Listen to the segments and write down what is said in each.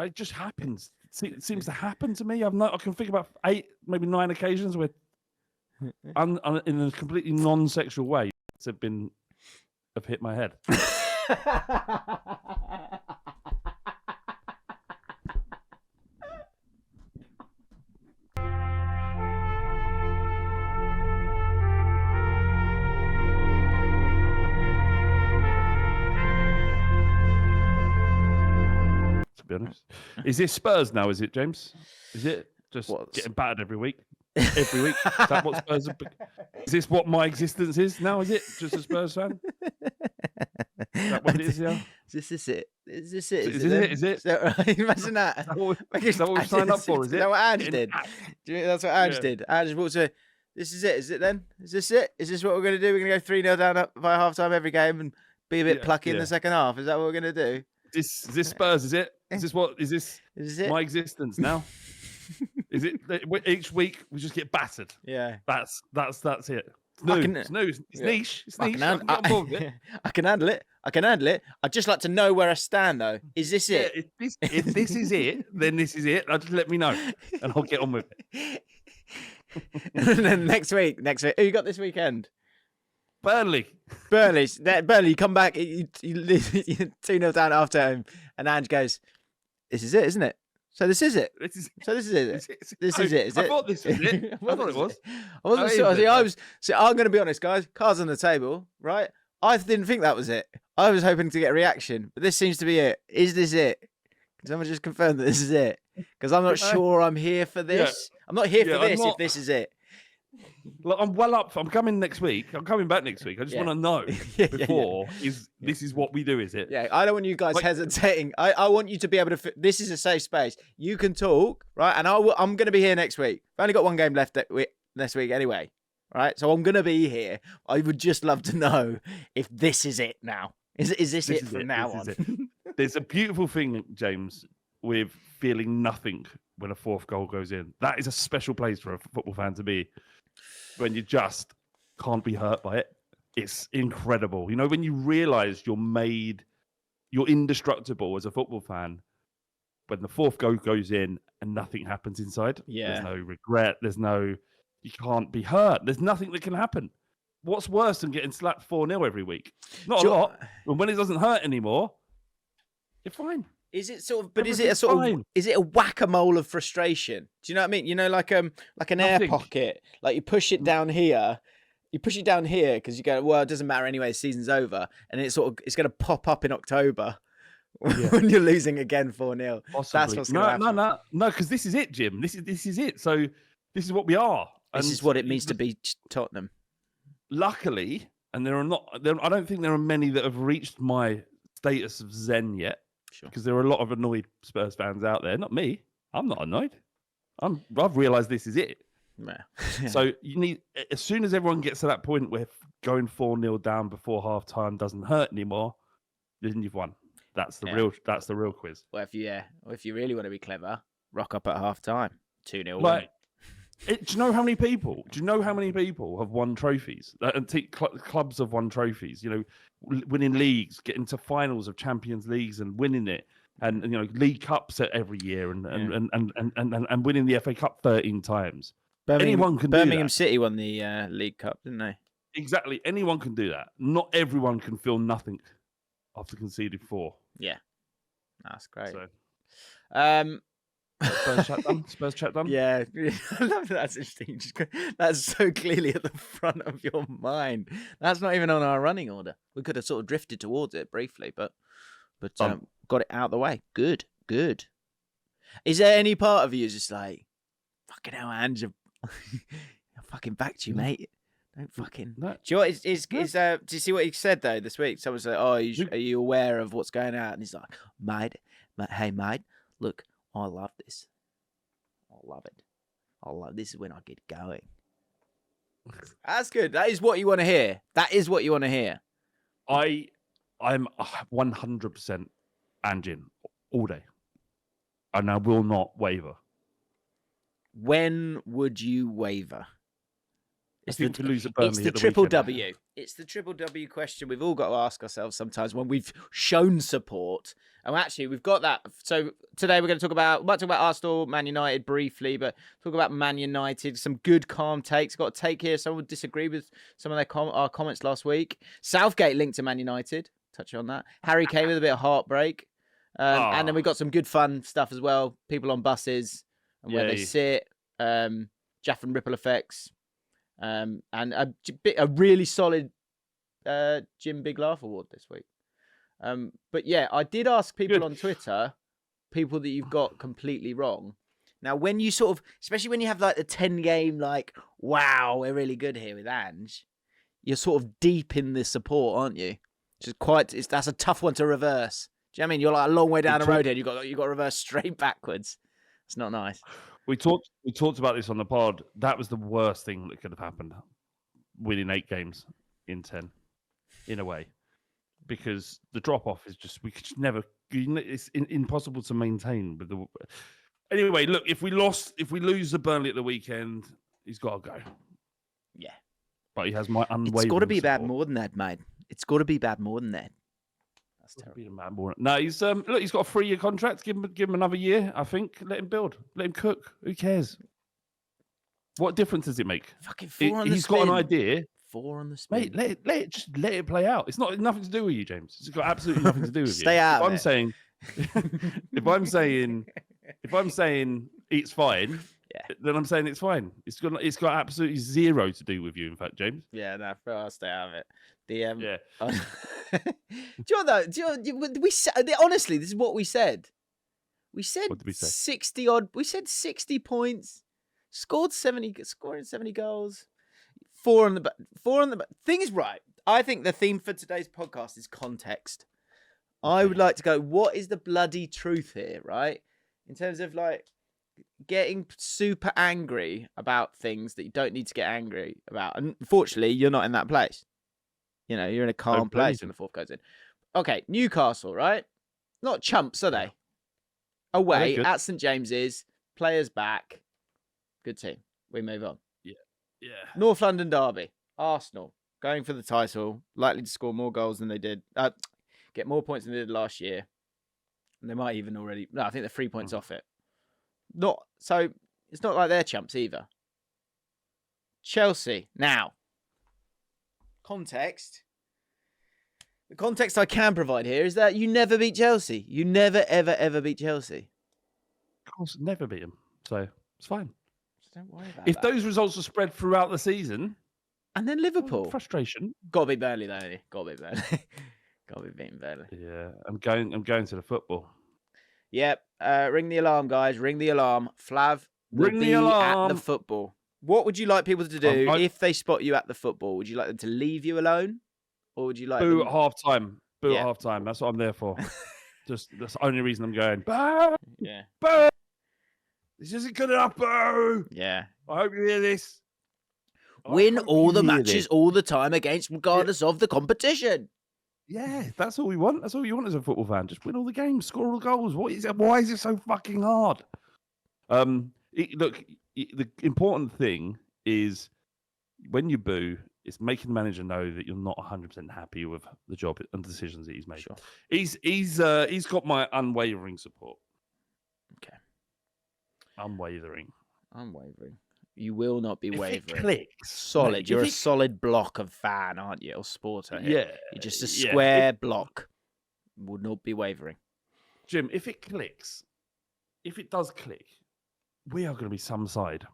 It just happens. It seems to happen to me. I can think about 8, maybe 9 occasions where, in a completely non-sexual way, have hit my head. Be honest. Is this Spurs now? Is it, James? Is it just getting battered every week? Every week? Is that what Spurs are? Is this what my existence is now? Is it just a Spurs fan? Is that what it is? Yeah. Is this it? Is this it? Is it? Is that right? Imagine that. Is that what we signed up for? Is that what Ange did? Do you think that's what Ange did? Ange walked to, this is it. Is it then? Is this it? Is this what we're going to do? We're going to go 3-0 down by half time every game and be a bit plucky in the second half. Is that what we're going to do? Is this Spurs? Is it? Is this it? My existence now? Is it each week we just get battered? Yeah. That's it. It's news. It's niche. It's niche. I can handle it. I'd just like to know where I stand, though. Is this it? If this is it, then this is it. Just let me know, and I'll get on with it. And then next week, who you got this weekend? Burnley, you come back, you 2-0 down after home, and Ange goes, "This is it, isn't it? So this is it. This is it. This is it. Is it? I thought this was it. I thought it was. I wasn't sure. I'm going to be honest, guys. Cards on the table, right? I didn't think that was it. I was hoping to get a reaction, but this seems to be it. Is this it? Can someone just confirm that this is it? Because I'm not sure I'm here for this. I'm not here for this if this is it. Look, I'm well up. I'm coming next week. I'm coming back next week. I just want to know before this is what we do, is it? Yeah, I don't want you guys hesitating. I want you to be able to. This is a safe space. You can talk, right? And I'm going to be here next week. I've only got one game left next week anyway, right? So I'm going to be here. I would just love to know if this is it now. Is this it from now on? There's a beautiful thing, James, with feeling nothing when a fourth goal goes in. That is a special place for a football fan to be. When you just can't be hurt by it. It's incredible. You know, when you realise you're indestructible as a football fan, when the fourth goal goes in and nothing happens inside. Yeah. There's no regret. You can't be hurt. There's nothing that can happen. What's worse than getting slapped 4-0 every week? Not a lot. But when it doesn't hurt anymore, you're fine. Is it sort of? But is it a sort of? Is it a whack-a-mole of frustration? Do you know what I mean? You know, like an air pocket. Like you push it down here. You push it down here because you go, well, it doesn't matter anyway. The season's over, and it's going to pop up in October when you're losing again 4-0. That's what's going to happen. No, because this is it, Jim. This is it. So this is what we are. This is what it means to be Tottenham. Luckily, and I don't think there are many that have reached my status of Zen yet. Because there are a lot of annoyed Spurs fans out there. Not me. I'm not annoyed. I've realised this is it. Yeah. So you need, as soon as everyone gets to that point where going 4-0 down before half time doesn't hurt anymore, then you've won. That's the real quiz. Well, if you really want to be clever, rock up at half time. 2-0 win. Do you know how many people? Have won trophies? Clubs have won trophies. You know, winning leagues, getting to finals of Champions Leagues and winning it, and you know, League Cups every year, and winning the FA Cup 13 times. Anyone can do that. Birmingham City won the League Cup, didn't they? Exactly. Anyone can do that. Not everyone can feel nothing after conceding 4. Yeah, that's great. So. Spurs chat done. Yeah, I love that. That's interesting. That's so clearly at the front of your mind. That's not even on our running order. We could have sort of drifted towards it briefly, but got it out of the way. Good. Is there any part of you just like, fucking hell, Ange, I'll fucking back to you, mate. Don't fucking. No. Do you know what? Do you see what he said though this week? Someone said, "Oh, are you aware of what's going on?" And he's like, "Mate, look. I love this. I love it. This is when I get going." That's good. That is what you want to hear. I'm 100% Anjin all day, and I will not waver. When would you waver? I think we lose at Burnley. It's the at the triple weekend. W. It's the triple W question we've all got to ask ourselves sometimes when we've shown support. And actually, we've got that. So today we're going to we might talk about Arsenal, Man United briefly, but talk about Man United. Some good, calm takes. Got a take here. Someone would disagree with some of our comments last week. Southgate linked to Man United. Touch on that. Harry Kane with a bit of heartbreak. And then we got some good fun stuff as well. People on buses and where they sit. JAFFN ripple effects. And a really solid Jim Big Laugh Award this week. But yeah, I did ask people on Twitter, people that you've got completely wrong. Now, when you sort of, especially when you have like the 10 game, like, wow, we're really good here with Ange, you're sort of deep in the support, aren't you? That's a tough one to reverse. Do you know what I mean? You're like a long way down the road here. You got to reverse straight backwards. It's not nice. We talked about this on the pod. That was the worst thing that could have happened. Winning 8 games in 10, in a way, because the drop off is just we could just never. It's impossible to maintain with the. Anyway, look, if we lose the Burnley at the weekend, he's got to go. Yeah, but he has my unwavering. It's got to be support. bad more than that, mate. It's got to be bad more than that. That's terrible. No, he's got a 3-year contract. Give him another year. I think. Let him build. Let him cook. Who cares? What difference does it make? Fucking 4 on the He's spin. got an idea. 4 on the spin. Mate, let it play out. It's nothing to do with you, James. It's got absolutely nothing to do with you. Stay out. If I'm saying it's fine, then I'm saying it's fine. It's got absolutely zero to do with you. In fact, James. Yeah, no, I'll stay out of it. Do you know we said, honestly, this is what we said. We said What did we say? 60 odd. We said 60 points, scoring 70 goals, 4 on the back. Thing is, right. I think the theme for today's podcast is context. I would like to go, what is the bloody truth here, right? In terms of like getting super angry about things that you don't need to get angry about. And unfortunately, you're not in that place. You know, you're in a calm place when the fourth goes in. Okay, Newcastle, right? Not chumps, are they? Away at St James's, players back. Good team. We move on. Yeah. North London derby. Arsenal going for the title, likely to score more goals than they did. Get more points than they did last year. And they might even already. No, I think they're 3 points off it. So it's not like they're chumps either. Chelsea. Now, context. The context I can provide here is that you never beat Chelsea. You never, ever, ever beat Chelsea. Of course, never beat them. So it's fine. Just don't worry about If that. those results are spread throughout the season. And then Liverpool. Frustration. Got to be Burnley, though, ain't he? Got to be Burnley. Got to be beating Burnley. Yeah, I'm going to the football. Yep. Ring the alarm, guys. Ring the alarm. Flav will be at the football. What would you like people to do if they spot you at the football? Would you like them to leave you alone? Or would you like Boo them... at half time. Boo at half time. That's what I'm there for. That's the only reason I'm going. Boo! Yeah. Boo! This isn't good enough, boo! Yeah. I hope you hear this. Win all the matches all the time regardless of the competition. Yeah, that's all we want. That's all you want as a football fan. Just win all the games, score all the goals. What is it? Why is it so fucking hard? The important thing is when you boo, it's making the manager know that you're not 100% happy with the job and decisions that he's made. Sure. He's got my unwavering support. Okay. Unwavering. You will not be wavering. It clicks. Solid. Mate, You're a solid block of fan, aren't you? Or supporter. Here. Yeah. You're just a square block. Would not be wavering. Jim, if it clicks, if it does click, we are going to be some side.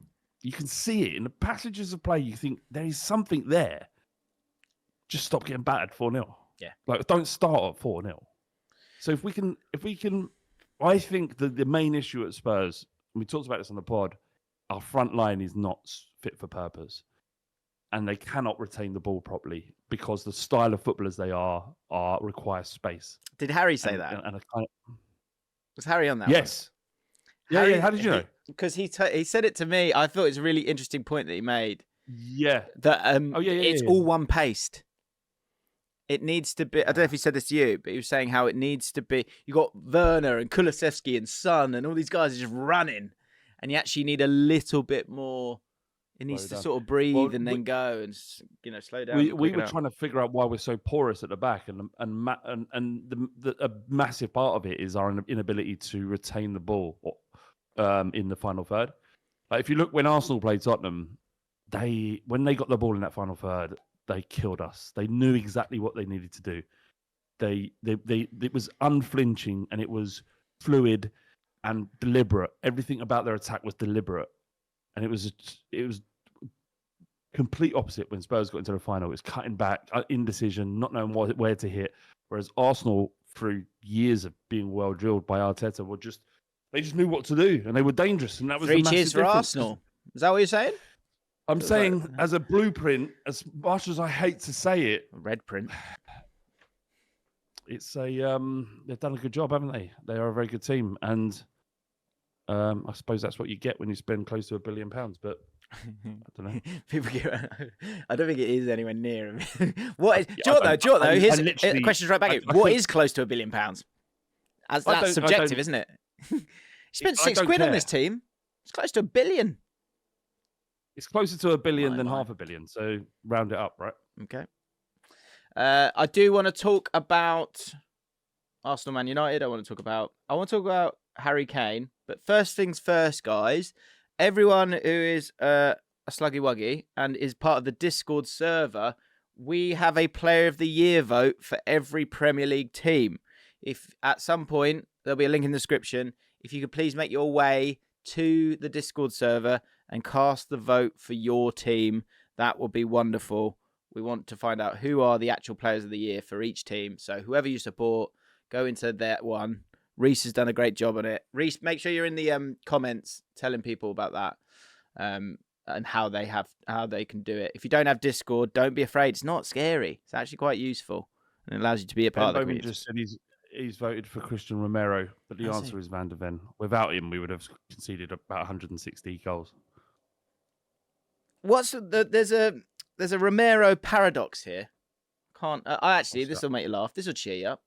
You can see it in the passages of play. You think there is something there. Just stop getting battered 4-0. Yeah. Like, don't start at 4-0. So if we can, I think the main issue at Spurs, and we talked about this on the pod, our front line is not fit for purpose. And they cannot retain the ball properly because the style of footballers they require space. Did Harry say that? Was Harry on that? Yes. Harry, yeah. How did you know? Because he said it to me. I thought it was a really interesting point that he made. Yeah. That it's all one paced. It needs to be. I don't know if he said this to you, but he was saying how it needs to be. You got Werner and Kulusevski and Son and all these guys are just running, and you actually need a little bit more It needs to down. sort of breathe Well, and then go and slow down. we were trying to figure out why we're so porous at the back, and a massive part of it is our inability to retain the ball in the final third. Like if you look when Arsenal played Tottenham, when they got the ball in that final third, they killed us. They knew exactly what they needed to do. It was unflinching and it was fluid and deliberate. Everything about their attack was deliberate, and it was complete opposite when Spurs got into the final. It was cutting back, indecision, not knowing where to hit. Whereas Arsenal, through years of being well drilled by Arteta, they just knew what to do, and they were dangerous. And that was 3 the massive cheers for difference. Arsenal. Is that what you're saying? I'm saying, as a blueprint, as much as I hate to say it, Red print. it's they've done a good job, haven't they? They are a very good team, and I suppose that's what you get when you spend close to £1 billion. But I don't know. I don't think it is anywhere near. What is? Do you know what though? Here's the question's right back at you. What is close to £1 billion? That's subjective, isn't it? You spent £6 on this team. It's close to £1 billion. It's closer to £1 billion than £500 million. So round it up, right? Okay. I do want to talk about Arsenal, Man United. I want to talk about Harry Kane. But first things first, guys. Everyone who is a sluggy wuggy and is part of the Discord server, we have a Player of the Year vote for every Premier League team. If at some point there'll be a link in the description, if you could please make your way to the Discord server and cast the vote for your team, that would be wonderful. We want to find out who are the actual Players of the Year for each team. So whoever you support, go into that one. Reese has done a great job on it. Reese, make sure you're in the comments telling people about that and how they can do it. If you don't have Discord, don't be afraid. It's not scary. It's actually quite useful and it allows you to be a part of the community. Just said he's voted for Christian Romero, but the answer is Van de Ven. Without him, we would have conceded about 160 goals. There's a Romero paradox here. This will make you laugh. This will cheer you up.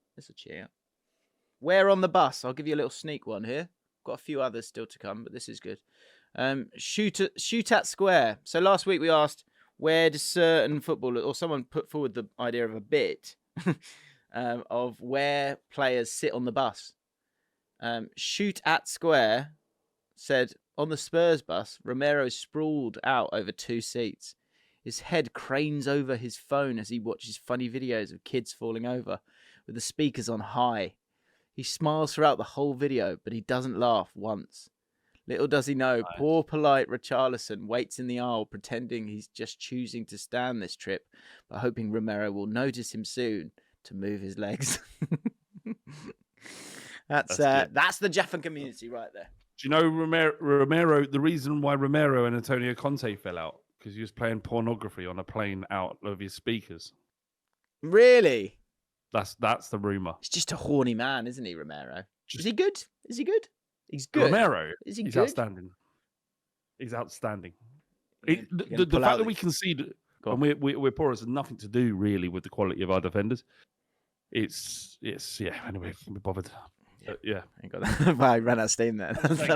Where on the bus? I'll give you a little sneak one here. Got a few others still to come, but this is good. Shoot at square. So last week we asked, where does certain footballers, or someone put forward the idea of a bit of where players sit on the bus. Shoot at square said, on the Spurs bus, Romero sprawled out over 2 seats. His head cranes over his phone as he watches funny videos of kids falling over with the speakers on high. He smiles throughout the whole video, but he doesn't laugh once. Little does he know, poor polite Richarlison waits in the aisle pretending he's just choosing to stand this trip, but hoping Romero will notice him soon to move his legs. That's the JAFFN community right there. Do you know Romero? The reason why Romero and Antonio Conte fell out because he was playing pornography on a plane out of his speakers. Really? That's the rumor. He's just a horny man, isn't he, Romero? Is he good? He's good. Romero. Is he he's good? Outstanding. He's outstanding. The fact that we concede and we're porous has nothing to do really with the quality of our defenders. It's Anyway, can't be bothered. Yeah, I got that. Well, I ran out of steam there. I haven't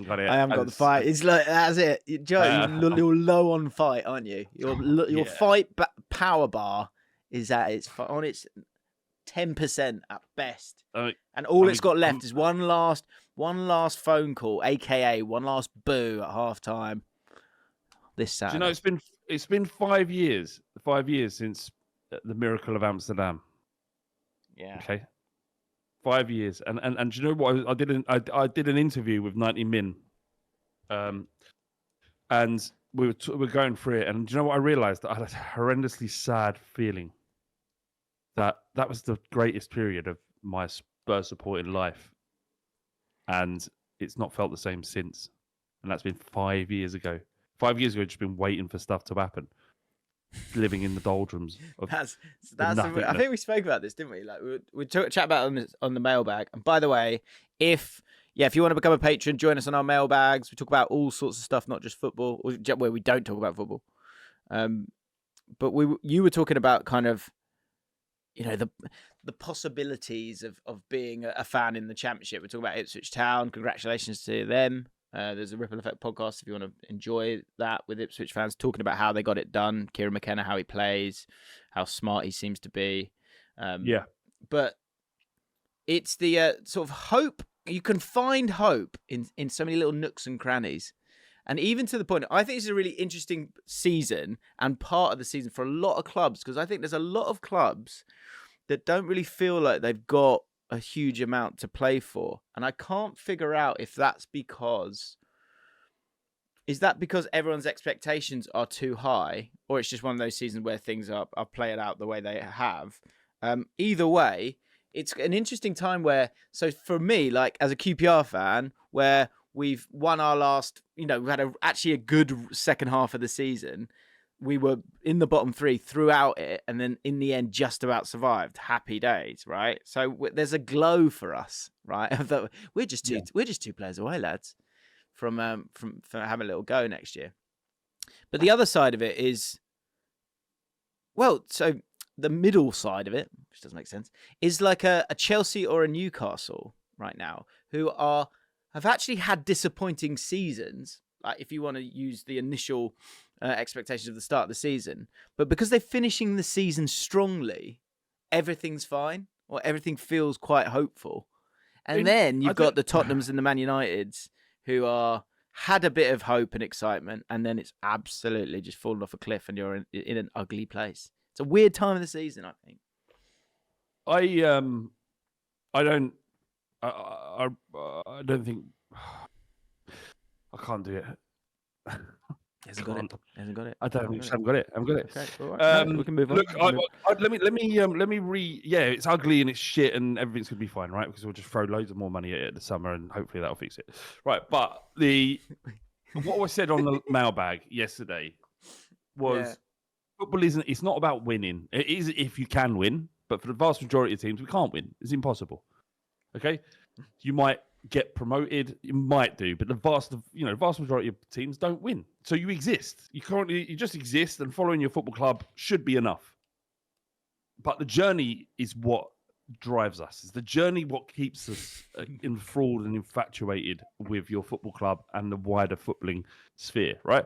got it. I haven't got the fight. It's like that's it. Joe, you're low on fight, aren't you? Your fight power bar is on its 10% at best, and all it's got left is one last phone call, aka one last boo at half time. This Saturday. Do you know it's been 5 years. 5 years since the miracle of Amsterdam. Yeah. Okay. 5 years, and do you know what I did an interview with 90 Min, and we were going through it, and do you know what I realised? I had a horrendously sad feeling that was the greatest period of my Spurs support in life, and it's not felt the same since, and that's been 5 years ago. 5 years ago, I've just been waiting for stuff to happen. Living in the doldrums. That's I think we spoke about this, didn't we? Like we chat about it on the mailbag. And by the way, if you want to become a patron, join us on our mailbags. We talk about all sorts of stuff, not just football. Where we don't talk about football. But you were talking about kind of, the possibilities of being a fan in the Championship. We're talking about Ipswich Town. Congratulations to them. There's a Ripple Effect podcast if you want to enjoy that with Ipswich fans talking about how they got it done. Kieran McKenna, how he plays, how smart he seems to be. But it's the sort of hope. You can find hope in so many little nooks and crannies. And even to the point, I think it's a really interesting season and part of the season for a lot of clubs, because I think there's a lot of clubs that don't really feel like they've got a huge amount to play for. And I can't figure out if that's because... Is that because everyone's expectations are too high, or it's just one of those seasons where things are played out the way they have? Either way, it's an interesting time where... So for me, like as a QPR fan, where we've won our last... we've had actually a good second half of the season. We were in the bottom three throughout it, and then in the end, just about survived. Happy days, right? So there's a glow for us, right? We're just two players away, lads, from having a little go next year. But the other side of it is, so the middle side of it, which doesn't make sense, is like a Chelsea or a Newcastle right now, who have actually had disappointing seasons. Like if you want to use the initial expectations of the start of the season, but because they're finishing the season strongly, everything's fine, or everything feels quite hopeful. And then you've got the Tottenhams and the Man Uniteds who had a bit of hope and excitement, and then it's absolutely just fallen off a cliff, and you're in an ugly place. It's a weird time of the season, I think. I don't think I can't do it. Hasn't got it. I don't think I haven't got it. Okay, all right. We can move on. Look, let me it's ugly and it's shit and everything's gonna be fine, right? Because we'll just throw loads of more money at it in the summer and hopefully that'll fix it, right? But what I said on the mailbag yesterday was football isn't. It's not about winning. It is if you can win, but for the vast majority of teams, we can't win. It's impossible. Okay, you might get promoted, you might do, but the vast majority of teams don't win. So you exist. You just exist, and following your football club should be enough. But the journey is what drives us. It's the journey what keeps us enthralled and infatuated with your football club and the wider footballing sphere, right?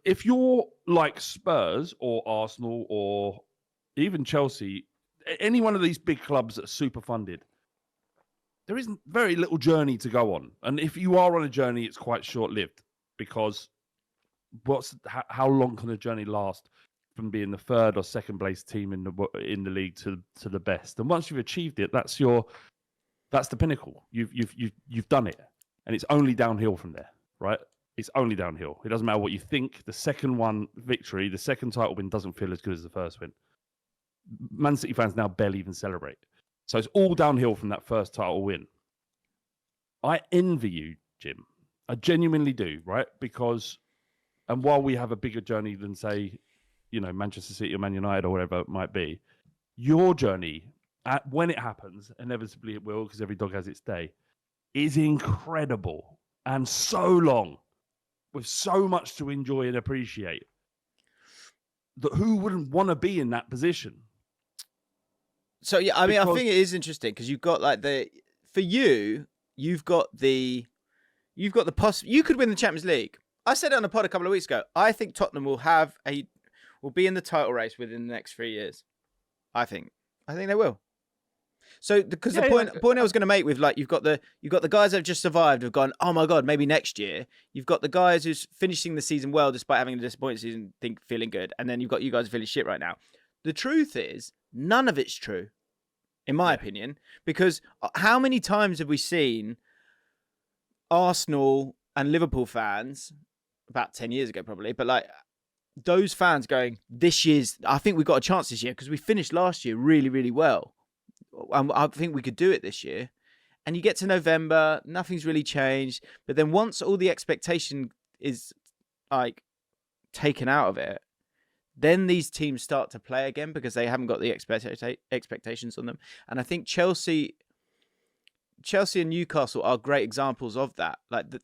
If you're like Spurs or Arsenal or even Chelsea, any one of these big clubs that are super funded, there isn't very little journey to go on. And if you are on a journey, it's quite short-lived, because how long can a journey last from being the third or second place team in the league to the best? And once you've achieved it, that's the pinnacle. You've done it, and it's only downhill from there, right? It's only downhill. It doesn't matter what you think. The second the second title win doesn't feel as good as the first win. Man City fans now barely even celebrate. So it's all downhill from that first title win. I envy you, Jim. I genuinely do, right? And while we have a bigger journey than, say, Manchester City or Man United or whatever it might be, your journey, when it happens, inevitably it will, because every dog has its day, is incredible and so long, with so much to enjoy and appreciate. That who wouldn't want to be in that position? So yeah, I think it is interesting because you've got you've got the you could win the Champions League. I said it on the pod a couple of weeks ago. I think Tottenham will be in the title race within the next 3 years. I think they will. So because the point I was going to make with you've got the guys that have just survived have gone, oh my god, maybe next year. You've got the guys who's finishing the season well despite having a disappointing season, feeling good, and then you've got you guys feeling shit right now. The truth is, none of it's true, in my opinion, because how many times have we seen Arsenal and Liverpool fans, about 10 years ago probably, but those fans going, I think we've got a chance this year because we finished last year really, really well. I think we could do it this year. And you get to November, nothing's really changed. But then once all the expectation is taken out of it, then these teams start to play again because they haven't got the expectations on them. And I think Chelsea and Newcastle are great examples of that.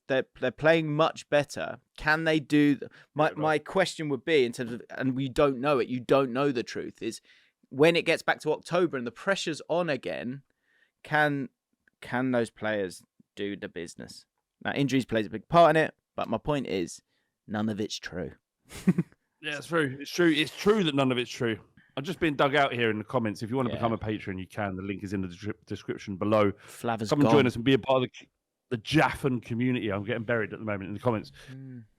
They're playing much better. Can they do? My question would be, in terms of, and we don't know it. You don't know the truth. Is when it gets back to October and the pressure's on again, can those players do the business? Now, injuries plays a big part in it, but my point is, none of it's true. Yeah, it's true. It's true. It's true that none of it's true. I've just been dug out here in the comments. If you want to become a patron, you can. The link is in the description below. Flav Come and join us and be a part of the JAFFN community. I'm getting buried at the moment in the comments.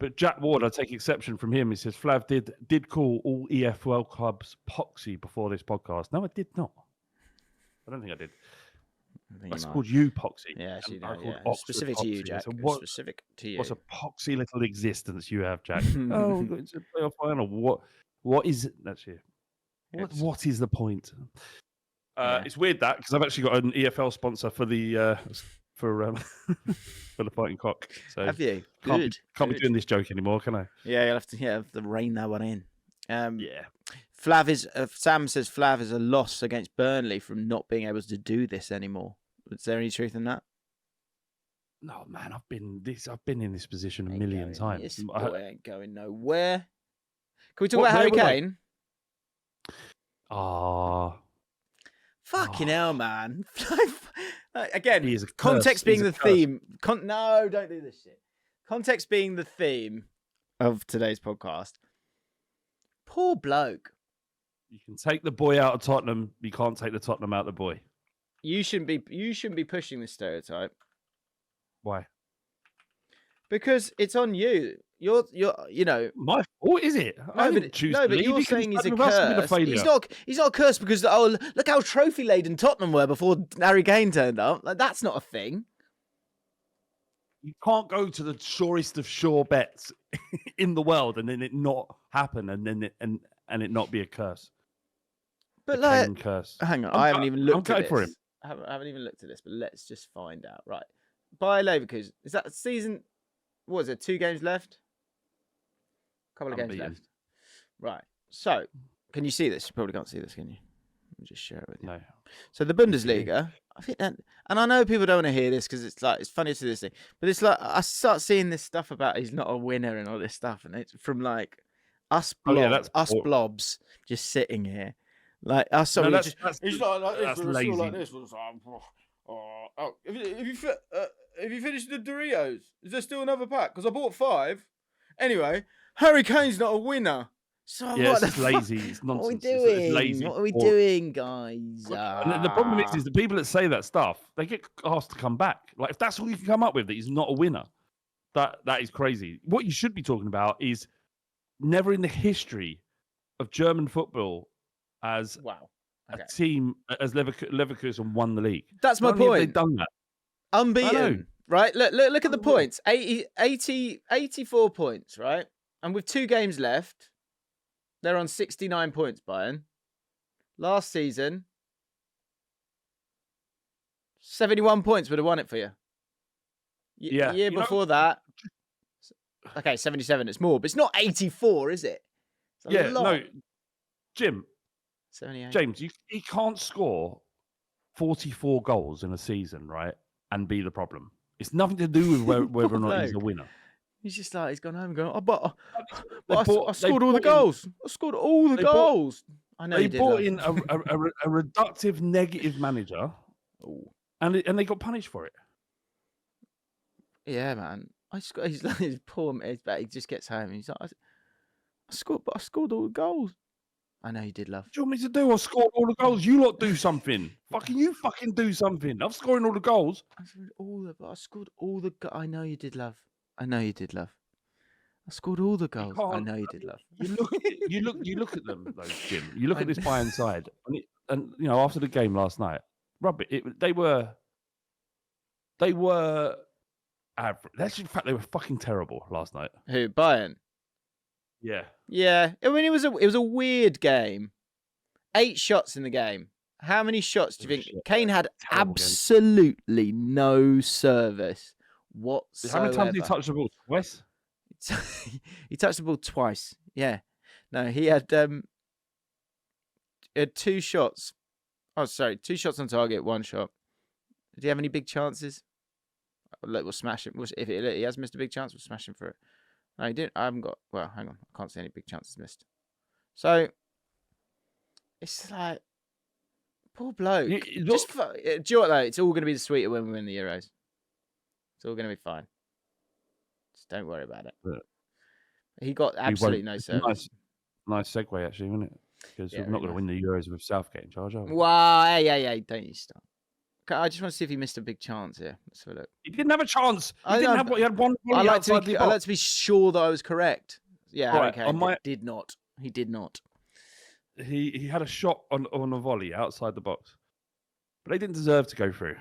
But Jack Ward, I take exception from him. He says, Flav did call all EFL clubs poxy before this podcast. No, I did not. I don't think I did. I called you poxy. Yeah, actually, no, specific to you, Jack. So specific to you. What's a poxy little existence you have, Jack? Oh, we got into the playoff final. What is it? Actually, what is the point? It's weird that because I've actually got an EFL sponsor for the for the Fighting Cock. So have you? Can't be doing this joke anymore, can I? Yeah, you'll have to rein that one in. Flav is Sam says Flav is a loss against Burnley from not being able to do this anymore. Is there any truth in that? No, man, I've been in this position a million times. This boy ain't going nowhere. Can we talk about Harry Kane? Fucking hell, man. Again, context being the theme. No, don't do this shit. Context being the theme of today's podcast. Poor bloke. You can take the boy out of Tottenham. You can't take the Tottenham out of the boy. You shouldn't be pushing this stereotype. Why? Because it's on you. You're my fault, is it? I didn't choose to leave. You're saying he's a curse. He's not a curse because look how trophy laden Tottenham were before Harry Kane turned up. Like, that's not a thing. You can't go to the surest of sure bets in the world and then it not happen and then it not be a curse. But curse. Hang on, I haven't even looked at this. For him. I haven't even looked at this, but let's just find out. Right, Bayer Leverkusen, is that season? What is it? 2 games left. Couple of games left. Right. So, can you see this? You probably can't see this, can you? Let me just share it with you. No. So the Bundesliga, I think that, and I know people don't want to hear this because it's funny to this thing, but it's like I start seeing this stuff about he's not a winner and all this stuff, and it's from like us blobs just sitting here, like us. So that's he's like this, lazy. Like this. Have you finished the Doritos? Is there still another pack? Because I bought 5. Anyway, Harry Kane's not a winner. So it's lazy. It's nonsense. What are we doing? It's lazy. What are we doing, guys? And the problem is the people that say that stuff, they get asked to come back. Like, if that's all you can come up with, that he's not a winner, that is crazy. What you should be talking about is never in the history of German football as a team, as Leverkusen won the league. That's my point. They've done that. Unbeaten, right? Look at the points. 84 points, right? And with 2 games left, they're on 69 points, Bayern. Last season, 71 points would have won it for you. Year before that, okay, 77. It's more, but it's not 84, is it? No, Jim. 78. James, he can't score 44 goals in a season, right? And be the problem. It's nothing to do with whether or not he's a winner. He's just like, he's gone home and going, I scored all the goals. I scored all the goals. I know they brought in a reductive negative manager, and they got punished for it. Yeah, man. He's like his poor mate. He just gets home and he's like, I scored all the goals. I know you did, love. What do you want me to do? I scored all the goals. You lot do something. You fucking do something. I'm scoring all the goals. I scored all the goals. I know you did, love. I know you did, love. I scored all the goals. I know you did, love. You look at them, though, Jim. You look at this Bayern side, and after the game last night, they were average. In fact, they were fucking terrible last night. Who, Bayern? Yeah. Yeah. I mean, it was a weird game. 8 shots in the game. How many shots do you think? Kane had absolutely no service whatsoever. How many times did he touch the ball? Twice? He touched the ball twice. Yeah. No, he had 2 shots. Oh, sorry. 2 shots on target, 1 shot. Did he have any big chances? We'll smash him. If he has missed a big chance, we'll smash him for it. No, he didn't. I haven't got. Well, hang on. I can't see any big chances missed. So it's like poor bloke. Do you know what, though? It's all going to be the sweeter when we win the Euros. It's all going to be fine. Don't worry about it. But He got absolutely no it's a service. nice segue, actually, isn't it? Because Yeah, we're not very going to win the Euros with Southgate in charge, are we? Wow, hey, don't you start. Okay, I just want to see if he missed a big chance here. Let's have a look. He didn't have a chance. He I didn't know, have what he had one I volley like outside the I box. like to be sure that I was correct. Yeah, Harry Right, Kane did not. He did not. He had a shot on a volley outside the box, but they didn't deserve to go through.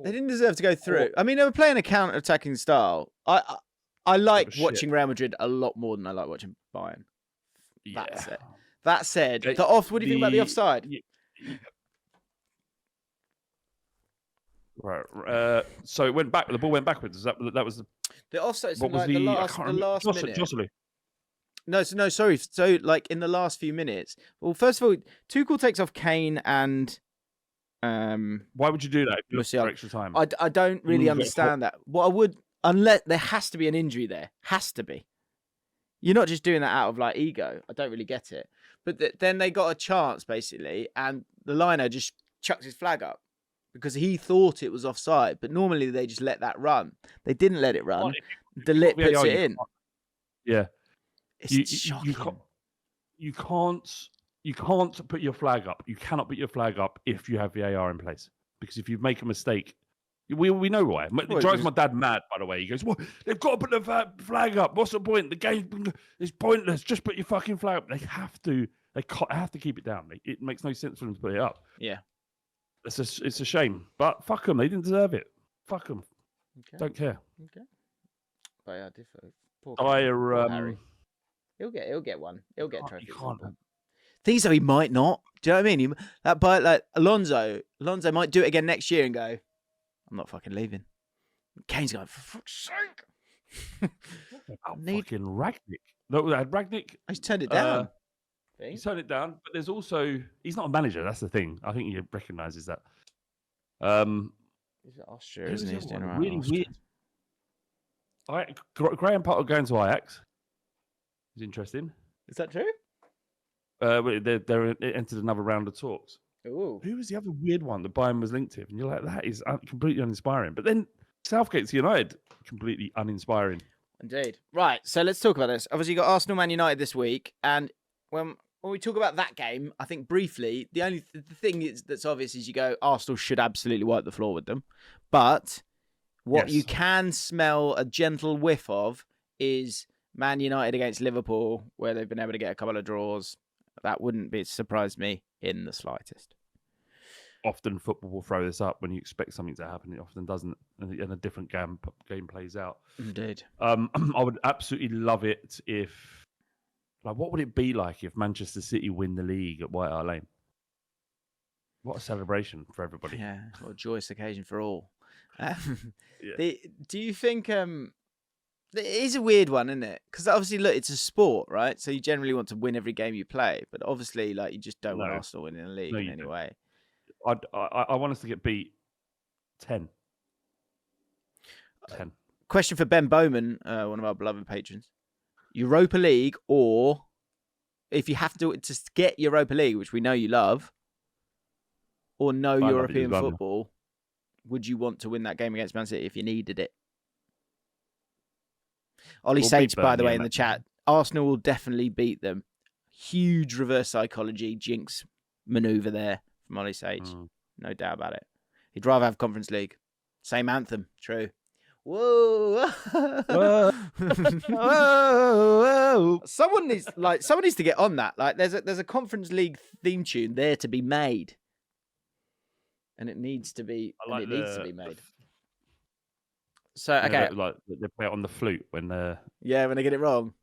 They didn't deserve to go through. I mean, they were playing a counter-attacking style. I like watching Real Madrid a lot more than I like watching Bayern. Yeah. That's it. That said, what do you think about the offside? Right. So it went back. The ball went backwards. That was the offside. What was like the last minute. Josely. No, sorry. So, like in the last few minutes. Well, first of all, Tuchel takes off Kane and. Why would you do that if you lost for extra time? I don't really understand that. What I would, unless there has to be an injury there, has to be. You're not just doing that out of like ego. I don't really get it. But then they got a chance basically, and the liner just chucks his flag up because he thought it was offside. But normally they just let that run. They didn't let it run. De Ligt puts it in. Yeah, it's shocking. You can't put your flag up. You cannot put your flag up if you have VAR in place. Because if you make a mistake, we know why. It drives my dad mad, by the way. He goes, well, they've got to put the flag up. What's the point? The game is pointless. Just put your fucking flag up. They have to keep it down. It makes no sense for them to put it up. Yeah. It's a shame. But fuck them. They didn't deserve it. Fuck them. Okay. Don't care. Okay. But yeah, Harry. He'll get one. He'll get a trophy. You can't. Things though he might not. Do you know what I mean? Like Alonso might do it again next year and go, I'm not fucking leaving. Kane's going, for fuck's sake. Fucking Ragnick. No, Ragnick. He's turned it down. He's turned it down, but there's also he's not a manager. That's the thing. I think he recognises that. He's at Austria, isn't he? He's doing around really weird. Graham Potter going to Ajax is interesting. Is that true? They're entered another round of talks. Ooh. Who was the other weird one that Bayern was linked to? And you're like, that is completely uninspiring. But then Southgate's United, completely uninspiring. Indeed. Right, so let's talk about this. Obviously, you got Arsenal Man United this week. And when we talk about that game, I think briefly, the thing that's obvious is you go, Arsenal should absolutely wipe the floor with them. But what you can smell a gentle whiff of is Man United against Liverpool, where they've been able to get a couple of draws. That wouldn't surprise me in the slightest. Often football will throw this up when you expect something to happen. It often doesn't, and a different game plays out. Indeed. I would absolutely love it if, what would it be like if Manchester City win the league at White Hart Lane? What a celebration for everybody. Yeah, what a joyous occasion for all. Yeah. Do you think... It is a weird one, isn't it? Because obviously, look, it's a sport, right? So you generally want to win every game you play, but obviously, like, you just don't want Arsenal winning the league in any way. I want us to get beat 10. Question for Ben Bowman, one of our beloved patrons: Europa League, or if you have to get Europa League, which we know you love, or no European football, would you want to win that game against Man City if you needed it? Ollie Sage, by the way, in the chat, Arsenal will definitely beat them. Huge reverse psychology jinx maneuver there from Ollie Sage. No doubt about it. He'd rather have Conference League. Same anthem. True. Whoa. Whoa. Whoa. Someone needs to get on that. Like there's a Conference League theme tune there to be made. And it needs to be made. So okay, like they play it on the flute when they're when they get it wrong.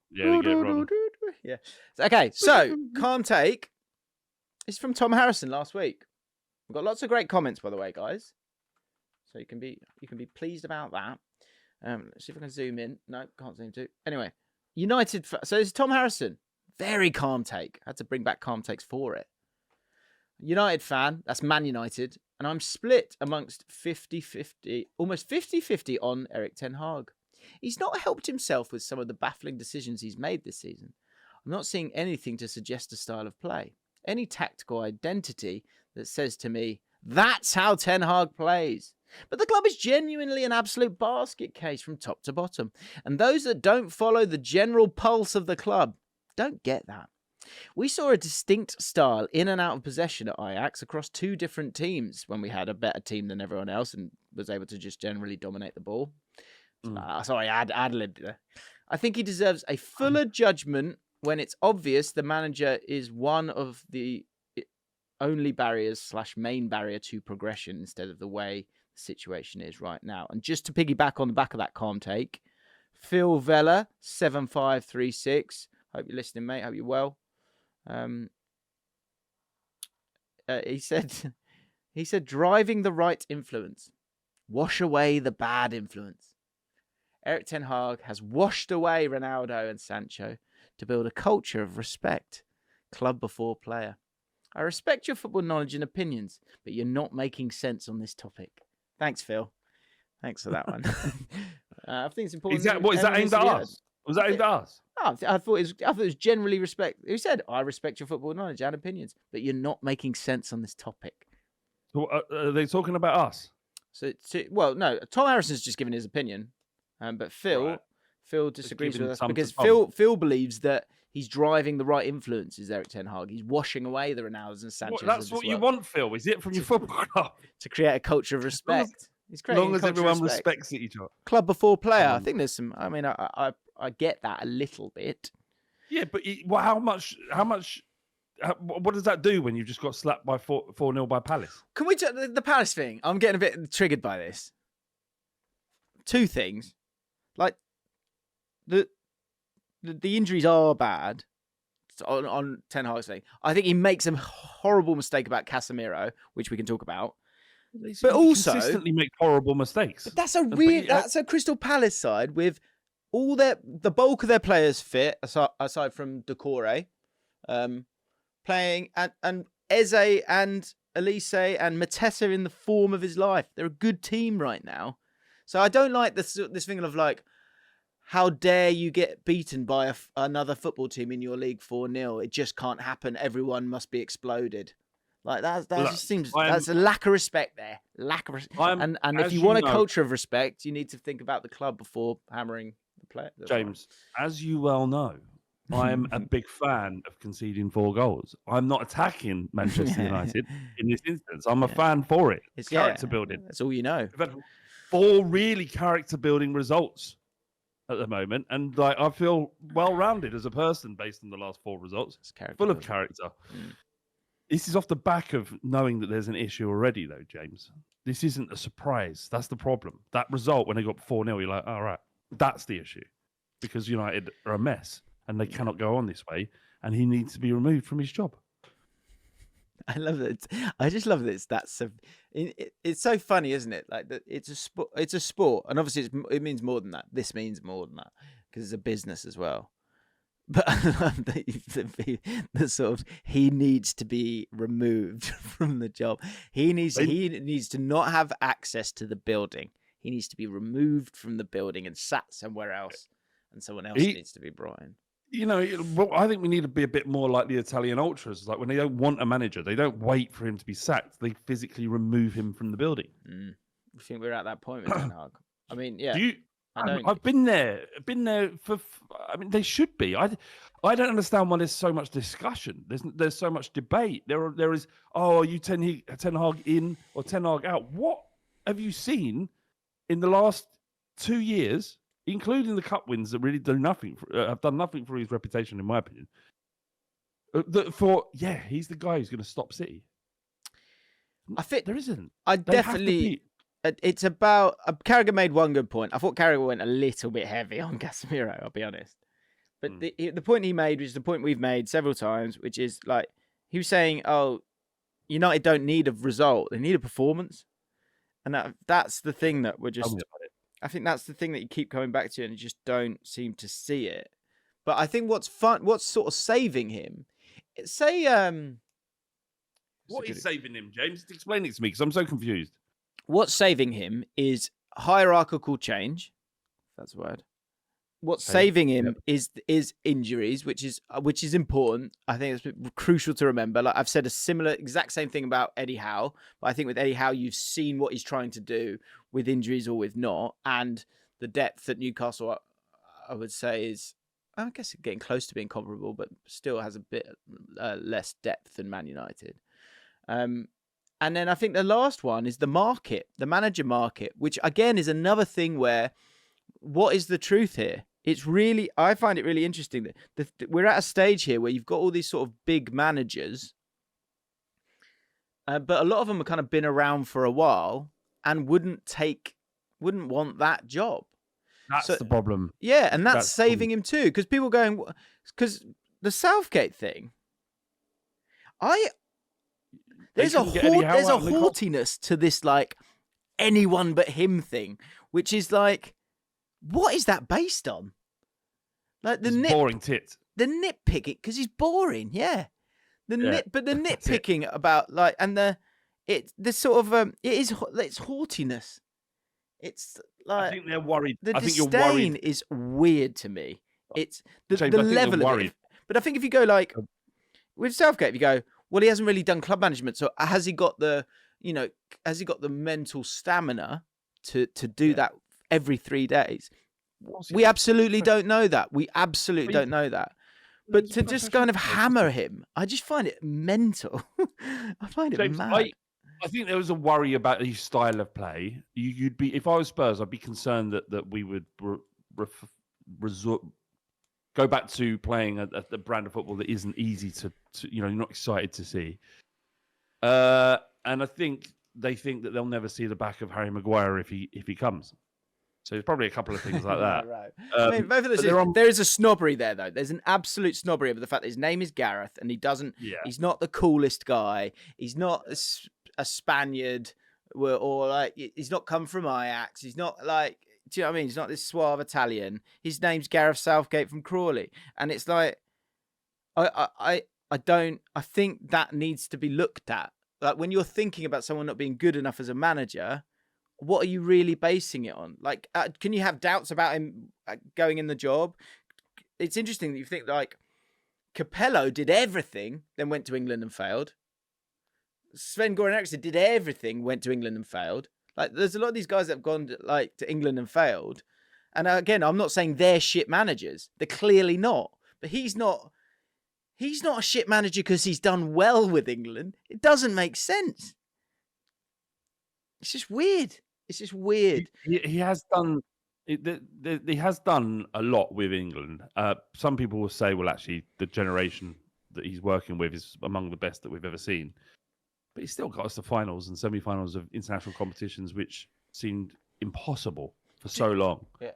Yeah, they get it wrong. Yeah. Okay, so calm take. It's from Tom Harrison last week. We've got lots of great comments, by the way, guys. So you can be pleased about that. Let's see if I can zoom in. No, can't zoom to. Anyway, United. So it's Tom Harrison. Very calm take. I had to bring back calm takes for it. United fan. That's Man United. And I'm split amongst 50-50, almost 50-50 on Erik Ten Hag. He's not helped himself with some of the baffling decisions he's made this season. I'm not seeing anything to suggest a style of play, any tactical identity that says to me, that's how Ten Hag plays. But the club is genuinely an absolute basket case from top to bottom. And those that don't follow the general pulse of the club don't get that. We saw a distinct style in and out of possession at Ajax across two different teams when we had a better team than everyone else and was able to just generally dominate the ball. Sorry, ad-libbed there. I think he deserves a fuller judgment when it's obvious the manager is one of the only barriers / main barrier to progression instead of the way the situation is right now. And just to piggyback on the back of that calm take, Phil Vella, 7536. Hope you're listening, mate. Hope you're well. He said, driving the right influence. Wash away the bad influence. Erik Ten Hag has washed away Ronaldo and Sancho to build a culture of respect. Club before player. I respect your football knowledge and opinions, but you're not making sense on this topic. Thanks, Phil. Thanks for that one. I think it's important. Is that aimed at us? Was that aimed at us? Oh, I thought it was generally respect. Who said, I respect your football knowledge and opinions, but you're not making sense on this topic. So, are they talking about us? Well, no. Tom Harrison's just given his opinion, but Phil disagrees with us because Phil believes that he's driving the right influences. Erik Ten Hag. He's washing away the Ronaldos and Sanchez. That's what you want, Phil. Is it from your football club to create a culture of respect? As long as everyone respects each other. Club before player. I think there's some. I mean, I get that a little bit. Yeah, but how much? What does that do when you just got slapped by 4-0 by Palace? Can we talk the Palace thing? I'm getting a bit triggered by this. Two things, like the injuries are bad on Ten Hag's thing. I think he makes a horrible mistake about Casemiro, which we can talk about. But also consistently make horrible mistakes. But that's a Crystal Palace side with all the bulk of their players fit, aside from Decore, playing and Eze and Elise and Mateta in the form of his life. They're a good team right now. So I don't like this thing of like, how dare you get beaten by another football team in your league 4-0? It just can't happen. Everyone must be exploded. Like that just seems that's a lack of respect there. And if you want a culture of respect, you need to think about the club before hammering the player. James, as you well know, I'm a big fan of conceding 4 goals. I'm not attacking Manchester United in this instance. I'm a fan for it. It's character building. That's all you know. We've had 4 really character building results at the moment, and like I feel well rounded as a person based on the last 4 results. Full of character. This is off the back of knowing that there's an issue already, though, James. This isn't a surprise. That's the problem. That result, when they got 4-0, you're like, all right, that's the issue. Because United are a mess, and they cannot go on this way, and he needs to be removed from his job. I love that. I just love that. It's so funny, isn't it? Like that. It's a sport, and obviously it means more than that. This means more than that because it's a business as well. But I love the sort of he needs to be removed from the job. He needs to not have access to the building. He needs to be removed from the building and sat somewhere else, and someone else needs to be brought in. You know, I think we need to be a bit more like the Italian ultras. Like when they don't want a manager, they don't wait for him to be sacked. They physically remove him from the building. I think we're at that point with Ten Hag. I mean, yeah. I've been there. For. I mean, they should be. I don't understand why there's so much discussion. There's so much debate. There is. Oh, are you Ten Hag in or Ten Hag out? What have you seen in the last 2 years, including the cup wins that really do nothing? Have done nothing for his reputation, in my opinion. He's the guy who's going to stop City. I think there isn't. It's about Carragher made one good point. I thought Carragher went a little bit heavy on Casemiro, I'll be honest. But the point he made, which is the point we've made several times, which is like he was saying, "Oh, United don't need a result; they need a performance," and that's the thing that we're just. I think that's the thing that you keep coming back to, and you just don't seem to see it. But I think what's sort of saving him, what is saving him, James? Explain it to me because I'm so confused. What's saving him is hierarchical change. If that's the word. what's saving him is injuries, which is important. I think it's crucial to remember. Like I've said exact same thing about Eddie Howe, but I think with Eddie Howe, you've seen what he's trying to do with injuries or with not, and the depth at Newcastle, I would say is, I guess, getting close to being comparable, but still has a bit less depth than Man United. And then I think the last one is the manager market, which again is another thing where, what is the truth here? I find it really interesting that we're at a stage here where you've got all these sort of big managers, but a lot of them have kind of been around for a while and wouldn't want that job. That's the problem. Yeah, and that's saving him too, because people because the Southgate thing, there's a haughtiness to this, like, anyone but him thing, which is like, what is that based on? Like boring tit. The nitpicking, because he's boring, yeah. But the nitpicking about, like, and it's haughtiness. It's like, I think they're worried. The I think disdain you're worried. is weird to me. It's the James, level of it. But I think if you go like with Southgate, if you go, well, he hasn't really done club management, so has he got the mental stamina to do that every 3 days? We absolutely don't know that. Don't know that. But to just kind of hammer him, I just find it mental. I find it mad. I think there was a worry about his style of play. You'd be, if I was Spurs, I'd be concerned that we would go back to playing a brand of football that isn't easy to you're not excited to see. And I think they think that they'll never see the back of Harry Maguire if he comes. So there's probably a couple of things like that. Right. I mean, both of those. There is a snobbery there, though. There's an absolute snobbery over the fact that his name is Gareth, and he doesn't. Yeah. He's not the coolest guy. He's not a Spaniard, or like he's not come from Ajax. He's not like. Do you know what I mean? He's not this suave Italian. His name's Gareth Southgate from Crawley, and it's like, I think that needs to be looked at. Like when you're thinking about someone not being good enough as a manager, what are you really basing it on? Like, can you have doubts about him going in the job? It's interesting that you think like Capello did everything, then went to England and failed. Sven-Goran Eriksson did everything, went to England and failed. Like, there's a lot of these guys that have gone to England and failed. And again, I'm not saying they're shit managers. They're clearly not. But he's not a shit manager because he's done well with England. It doesn't make sense. It's just weird. He has done. He has done a lot with England. Some people will say, well, actually, the generation that he's working with is among the best that we've ever seen. But he's still got us to finals and semi-finals of international competitions, which seemed impossible for so long. Yeah.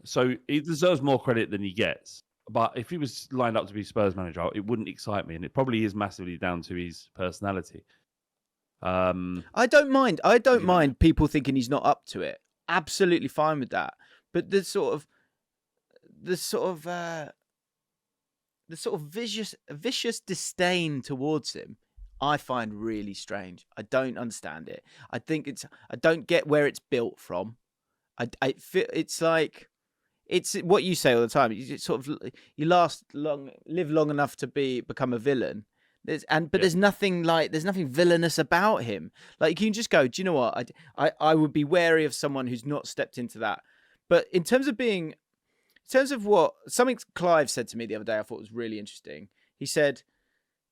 So he deserves more credit than he gets. But if he was lined up to be Spurs manager, it wouldn't excite me, and it probably is massively down to his personality. I don't mind people thinking he's not up to it. Absolutely fine with that. But the sort of vicious disdain towards him, I find really strange. I don't understand it. I don't get where it's built from. I feel it's like, it's what you say all the time. You live long enough to become a villain. There's nothing villainous about him. Like, you can just go, do you know what? I would be wary of someone who's not stepped into that. But in terms of what something Clive said to me the other day, I thought was really interesting. He said,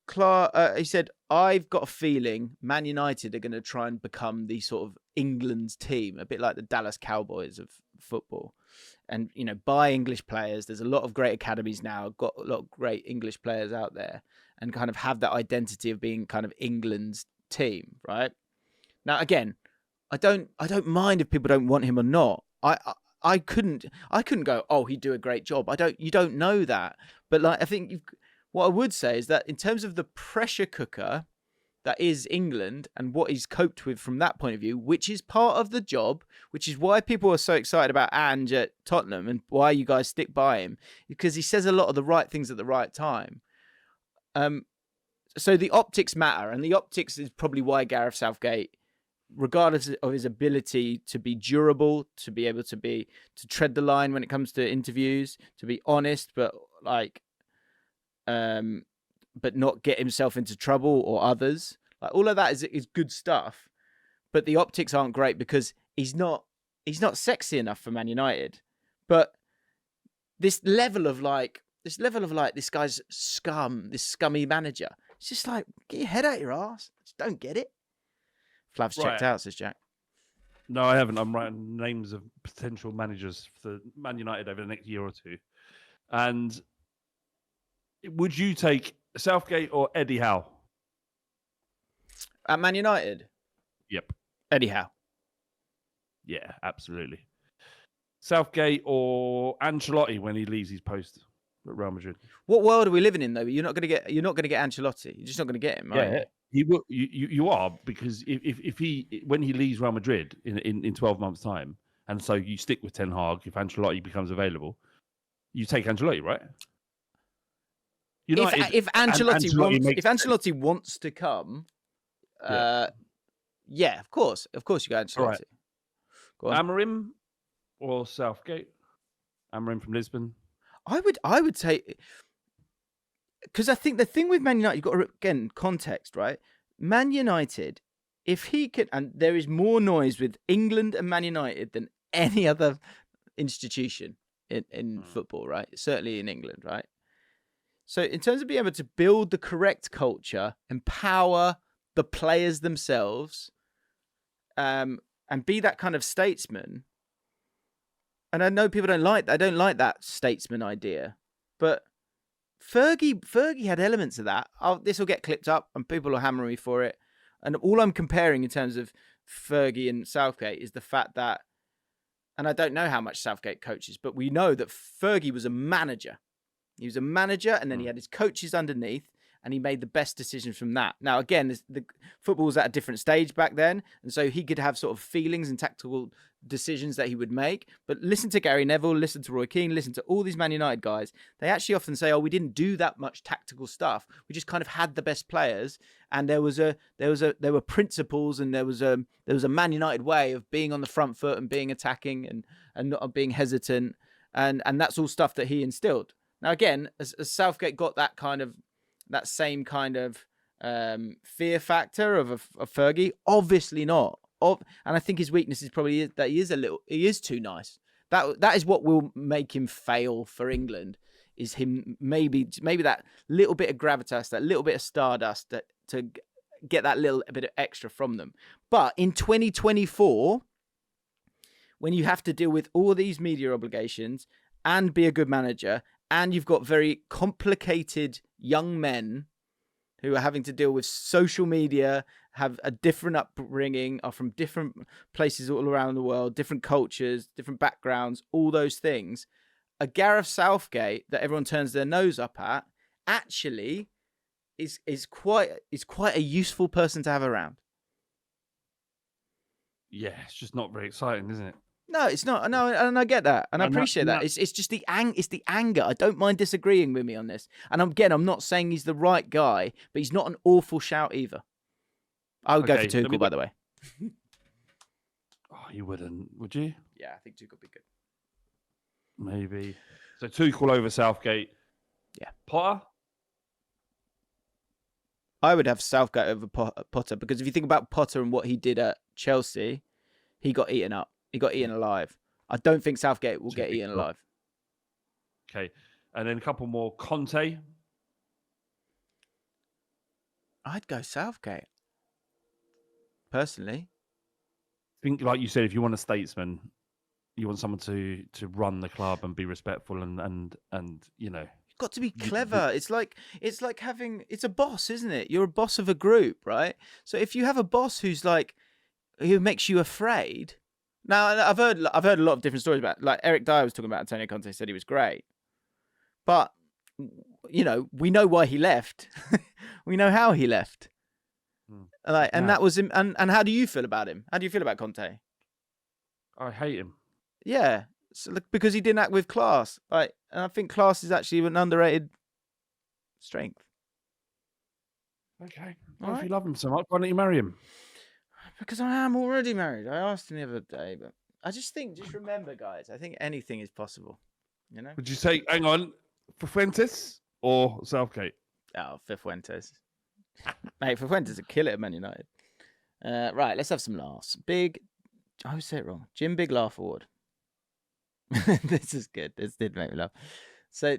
I've got a feeling Man United are going to try and become the sort of England's team, a bit like the Dallas Cowboys of football. And, buy English players. There's a lot of great academies now, got a lot of great English players out there, and kind of have that identity of being kind of England's team, right? Now, again, I don't mind if people don't want him or not. I couldn't go, oh, he'd do a great job. You don't know that. But like, I think what I would say is that in terms of the pressure cooker that is England and what he's coped with from that point of view, which is part of the job, which is why people are so excited about Ange at Tottenham and why you guys stick by him, because he says a lot of the right things at the right time. So the optics matter, and the optics is probably why Gareth Southgate regardless of his ability to be durable, to be able to tread the line when it comes to interviews, to be honest, but but not get himself into trouble or others. Like all of that is good stuff, but the optics aren't great because he's not sexy enough for Man United. But this level of this guy's scum, this scummy manager. It's just like, get your head out your ass. Just don't get it. Flav's checked out, says Jack. No, I haven't. I'm writing names of potential managers for Man United over the next year or two. And would you take Southgate or Eddie Howe? At Man United? Yep. Eddie Howe. Yeah, absolutely. Southgate or Ancelotti when he leaves his post at Real Madrid. What world are we living in though? You're not going to get Ancelotti. You're just not going to get him, right? Yeah, he will. You are, because if he when he leaves Real Madrid in 12 months' time, and so you stick with Ten Hag if Ancelotti becomes available, you take Ancelotti, right? If Ancelotti wants to come, yeah, of course you go Ancelotti. Right. Go on. Amorim or Southgate? Amorim from Lisbon. I would say, because I think the thing with Man United, you've got to, again, context, right? Man United, if he could, and there is more noise with England and Man United than any other institution in football, right? Certainly in England, right? So in terms of being able to build the correct culture, empower the players themselves, and be that kind of statesman. And I know people don't like that statesman idea, but Fergie had elements of that. This will get clipped up and people will hammer me for it. And all I'm comparing in terms of Fergie and Southgate is the fact that, and I don't know how much Southgate coaches, but we know that Fergie was a manager. He was a manager, and then he had his coaches underneath, and he made the best decisions from that. Now, again, the football was at a different stage back then, and so he could have sort of feelings and tactical decisions that he would make. But listen to Gary Neville, listen to Roy Keane, listen to all these Man United guys. They actually often say, "Oh, we didn't do that much tactical stuff. We just kind of had the best players, and there were principles, and there was a Man United way of being on the front foot and being attacking and not being hesitant, and that's all stuff that he instilled." Now, again, as Southgate got that same kind of fear factor of Fergie, obviously not. And I think his weakness is probably that he is too nice. That is what will make him fail for England, is him maybe that little bit of gravitas, that little bit of stardust to get that little bit of extra from them. But in 2024, when you have to deal with all these media obligations and be a good manager, and you've got very complicated young men who are having to deal with social media, have a different upbringing, are from different places all around the world, different cultures, different backgrounds, all those things. A Gareth Southgate that everyone turns their nose up at actually is quite a useful person to have around. Yeah, it's just not very exciting, isn't it? No, it's not. No, and I get that, and I appreciate that. It's just the anger. I don't mind disagreeing with me on this. And again, I'm not saying he's the right guy, but he's not an awful shout either. I would go for Tuchel, by the way. Oh, you wouldn't, would you? Yeah, I think Tuchel would be good. Maybe. So Tuchel over Southgate. Yeah. Potter? I would have Southgate over Potter, because if you think about Potter and what he did at Chelsea, he got eaten up. He got eaten alive. I don't think Southgate will get eaten alive. Okay. And then a couple more. Conte? I'd go Southgate. Personally. I think, like you said, if you want a statesman, you want someone to run the club and be respectful and you know. You've got to be clever. It's like it's a boss, isn't it? You're a boss of a group, right? So if you have a boss who makes you afraid. Now, I've heard a lot of different stories about, like Eric Dyer was talking about Antonio Conte, said he was great. But, you know, we know why he left. We know how he left. That was him. And how do you feel about him? How do you feel about Conte? I hate him. Yeah. So, because he didn't act with class. And I think class is actually an underrated strength. Okay. Well, if you love him so much, why don't you marry him? Because I am already married. I asked him the other day, but I just remember, guys, I think anything is possible. You know? Would you say, hang on, Fuentes or Southgate? Oh, Fuentes. Mate, Fuentes a killer at Man United. Right, let's have some laughs. I always say it wrong. Jim Big Laugh Award. This is good. This did make me laugh. So,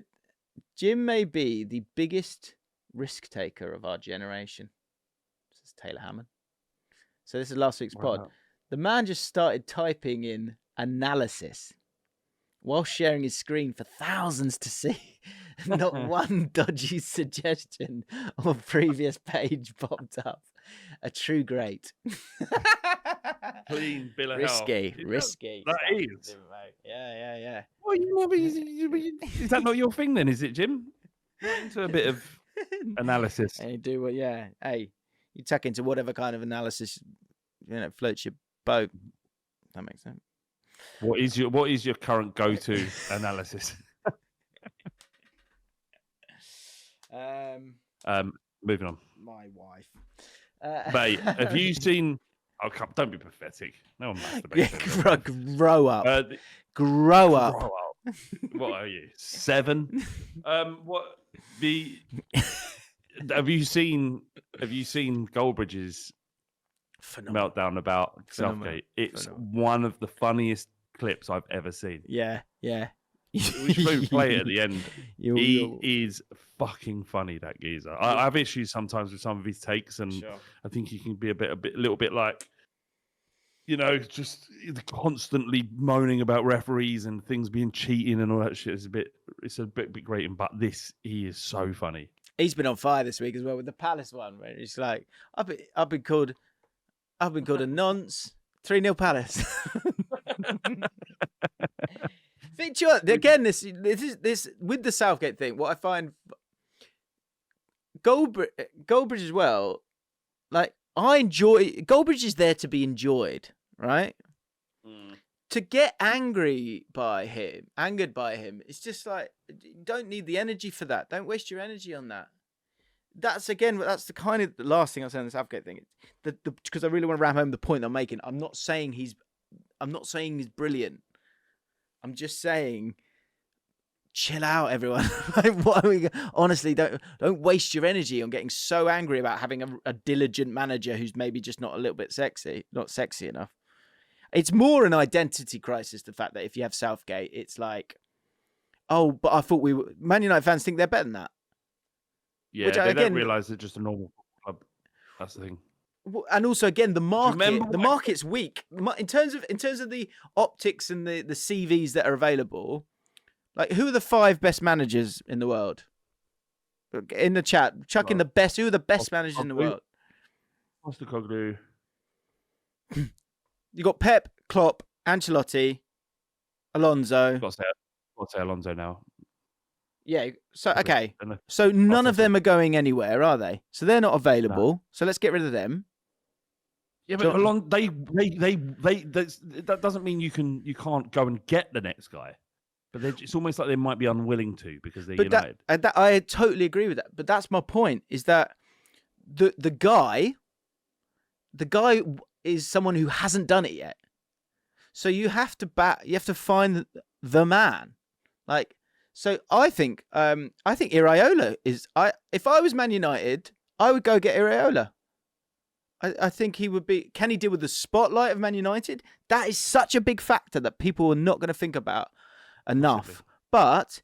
Jim may be the biggest risk taker of our generation. This is Taylor Hammond. So this is last week's pod. The man just started typing in analysis while sharing his screen for thousands to see. Not one dodgy suggestion or previous page popped up. A true great. Clean bill of risky. That is. Yeah. Well, is that not your thing then? Is it, Jim? You're into a bit of analysis. Hey, Hey, you tuck into whatever kind of analysis floats your boat. That makes sense. What is your current go-to analysis? Moving on. My wife. Mate, have you seen? Oh, don't be pathetic. No one masturbates. Grow up. Grow up. What are you? 7? What the? Have you seen Goldbridge's meltdown about Southgate? It's one of the funniest clips I've ever seen. Yeah. We should play it at the end. He is fucking funny, that geezer. I have issues sometimes with some of his takes, and I think he can be a little bit like, just constantly moaning about referees and things being cheating and all that shit. It's a bit grating, but he is so funny. He's been on fire this week as well with the Palace one, where it's like, I've been called a nonce. 3-0 Palace. Again, this with the Southgate thing. What I find, Goldbridge as well. Like, I enjoy Goldbridge is there to be enjoyed, right? To get angered by him, it's just like, you don't need the energy for that. Don't waste your energy on that. That's the kind of the last thing I'll say on the Southgate thing. Because I really want to ram home the point I'm making. I'm not saying he's brilliant. I'm just saying, chill out, everyone. Honestly, don't waste your energy on getting so angry about having a diligent manager who's maybe just not sexy enough. It's more an identity crisis. The fact that if you have Southgate, it's like, oh, but I thought Man United fans think they're better than that. Yeah, they don't realise they're just a normal club. That's the thing. And also, again, the market's weak in terms of the optics and the CVs that are available. Like, who are the 5 best managers in the world? In the chat, chuck in the best. Who are the best managers in the world? Postecoglou. You got Pep, Klopp, Ancelotti, Alonso. Got to say Alonso now. Yeah. So okay. So none of them are going anywhere, are they? So they're not available. No. So let's get rid of them. Yeah, but that doesn't mean you can't go and get the next guy. But it's almost like they might be unwilling to because they're United. I totally agree with that. But that's my point: is that the guy is someone who hasn't done it yet. So you have to find the man. Like, so I think Iraola is. If I was Man United, I would go get Iraola. I think he would be. Can he deal with the spotlight of Man United? That is such a big factor that people are not going to think about enough. But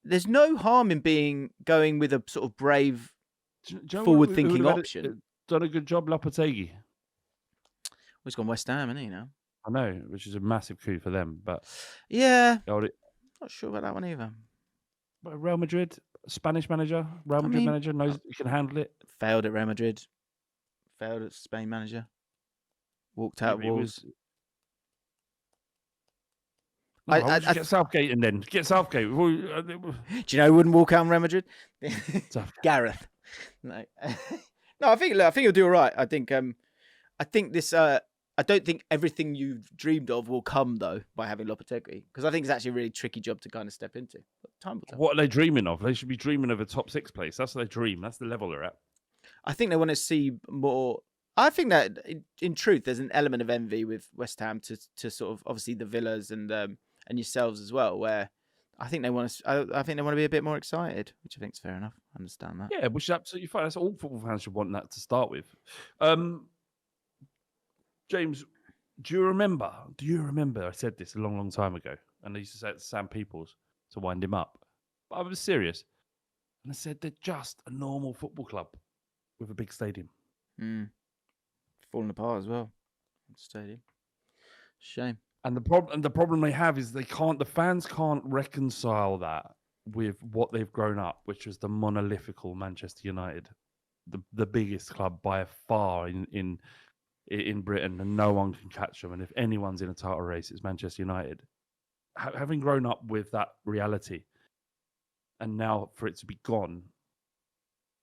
there's no harm in going with a sort of brave, forward-thinking option. Done a good job, Lopetegui. He's gone West Ham, isn't he, now? I know, which is a massive coup for them. But yeah, not sure about that one either. But Real Madrid, Spanish manager, manager knows he can handle it. Failed at Real Madrid. Failed at Spain manager. Walked out of Wolves. Get Southgate and then get Southgate. Do you know who wouldn't walk out on Real Madrid? Gareth. No. No, I think he'll do all right. I think this. I don't think everything you've dreamed of will come though by having Lopetegui, because I think it's actually a really tricky job to kind of step into. But time will tell. What are they dreaming of? They should be dreaming of a top 6 place. That's their dream. That's the level they're at. I think they want to see more. I think that in truth, there's an element of envy with West Ham to sort of obviously the Villas and yourselves as well, where I think they want to. I think they want to be a bit more excited, which I think is fair enough. I understand that. Yeah, which is absolutely fine. That's all football fans should want that to start with. James, do you remember? I said this a long, long time ago, and I used to say it to Sam Peoples to wind him up. But I was serious, and I said they're just a normal football club with a big stadium. Falling apart as well. Stadium. Shame. And the problem they have is the fans can't reconcile that with what they've grown up, which was the monolithical Manchester United, the biggest club by far in Britain, and no one can catch them. And if anyone's in a title race, it's Manchester United. Having grown up with that reality, and now for it to be gone,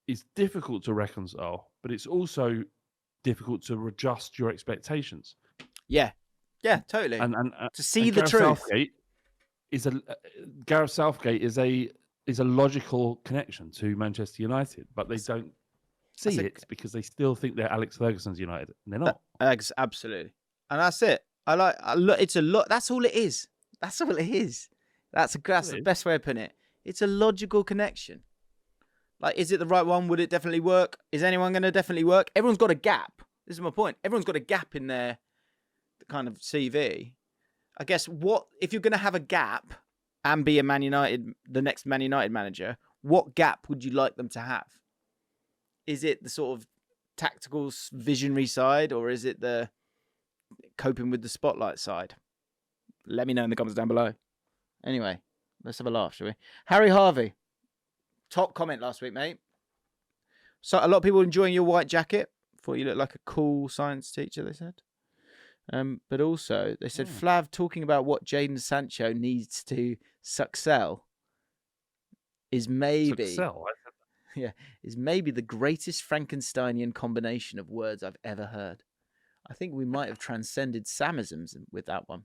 is difficult to reconcile. But it's also difficult to adjust your expectations. Yeah, totally. And to see the truth. Gareth Southgate is a logical connection to Manchester United, but they don't see it because they still think they're Alex Ferguson's United, and they're not. Absolutely, and that's it. It's a lot. That's all it is. That's all it is. That's the best way of putting it. It's a logical connection. Like, is it the right one? Would it definitely work? Is anyone going to definitely work? Everyone's got a gap. This is my point. Everyone's got a gap in their kind of CV. I guess if you're going to have a gap and be the next Man United manager, what gap would you like them to have? Is it the sort of tactical, visionary side, or is it the coping with the spotlight side? Let me know in the comments down below. Anyway, let's have a laugh, shall we? Harry Harvey. Top comment last week, mate. So a lot of people enjoying your white jacket. Thought you looked like a cool science teacher, they said. But also, they said Flav talking about what Jadon Sancho needs to succel is maybe is maybe the greatest Frankensteinian combination of words I've ever heard. I think we might have transcended Samisms with that one.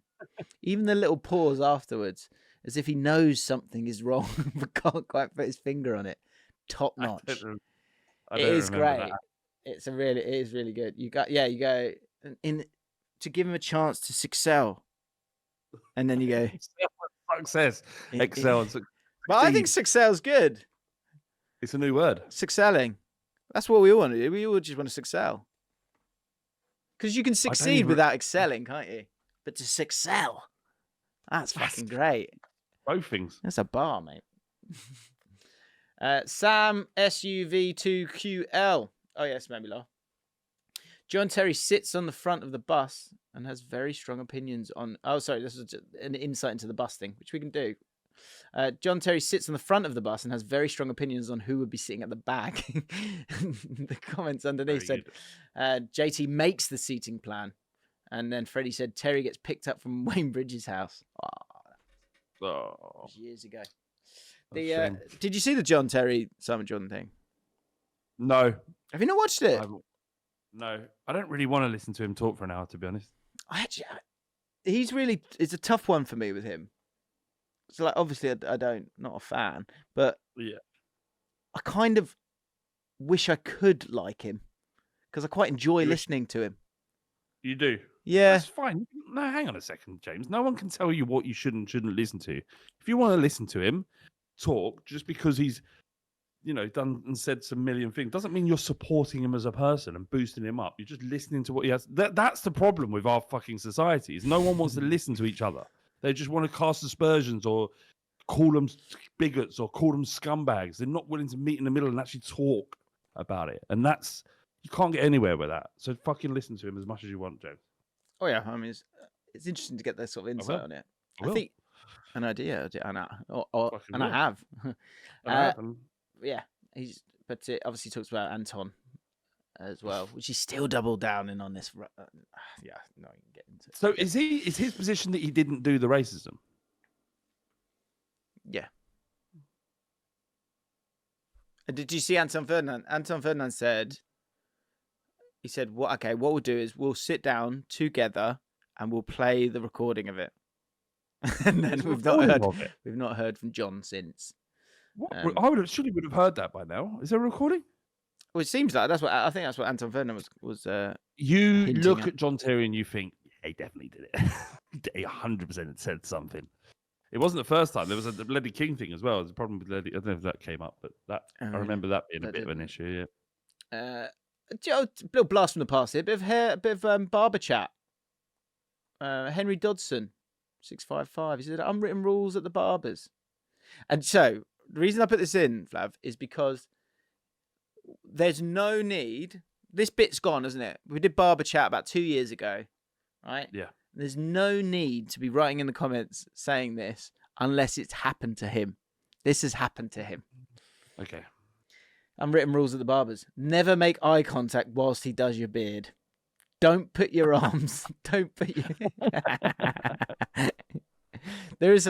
Even the little pause afterwards, as if he knows something is wrong but can't quite put his finger on it. Top notch. It is great. That. It is really good. You go to give him a chance to succel, and then you go success, excel. But I think succel's good. It's a new word. Succelling. That's what we all want to do. We all just want to succel. Because you can succeed without excelling, can't you? But to succel, that's fucking great. Both things. That's a bar, mate. Sam SUV2QL. Oh, yes, made me laugh. John Terry sits on the front of the bus and has very strong opinions on... Oh, sorry, this is an insight into the bus thing, which we can do. John Terry sits on the front of the bus and has very strong opinions on who would be sitting at the back. The comments underneath said, JT makes the seating plan. And then Freddie said, Terry gets picked up from Wayne Bridges' house. Years ago. Did you see the John Terry, Simon Jordan thing? No. Have you not watched it? No. I don't really want to listen to him talk for an hour, to be honest. It's a tough one for me with him. So, like, obviously, not a fan, but yeah, I kind of wish I could like him because I quite enjoy listening to him. You do? Yeah. That's fine. No, hang on a second, James. No one can tell you what you shouldn't listen to. If you want to listen to him talk just because he's, done and said some million things, doesn't mean you're supporting him as a person and boosting him up. You're just listening to what he has. That's the problem with our fucking society is no one wants to listen to each other. They just want to cast aspersions or call them bigots or call them scumbags. They're not willing to meet in the middle and actually talk about it. And you can't get anywhere with that. So fucking listen to him as much as you want, James. Oh, yeah. I mean, it's interesting to get that sort of insight on it. I think an idea, and I have. Yeah. But it obviously talks about Anton as well, which he's still doubled down in on this. No, you can get into it. So is his position that he didn't do the racism? Yeah. Did you see Anton Ferdinand? Anton Ferdinand said, what we'll do is we'll sit down together and we'll play the recording of it. And then we've not heard from John since. What? I would have heard that by now. Is there a recording? Well, it seems like I think that's what Anton Ferdinand was. You hinting look at. at John Terry and you think, he definitely did it. He 100% had said something. It wasn't the first time. There was the Ledley King thing as well. There was a problem with Ledley. I don't know if that came up, but I remember that being a bit of an issue. Yeah. Little blast from the past here. A bit of Barber chat. Henry Dodson, 655. He said unwritten rules at the Barbers. And so the reason I put this in, Flav, is because there's no need. This bit's gone, isn't it? We did Barber chat about 2 years ago, right? Yeah. There's no need to be writing in the comments saying this unless it's happened to him. This has happened to him. Okay. Unwritten rules at the Barbers. Never make eye contact whilst he does your beard. Don't put your arms. Don't put your. There is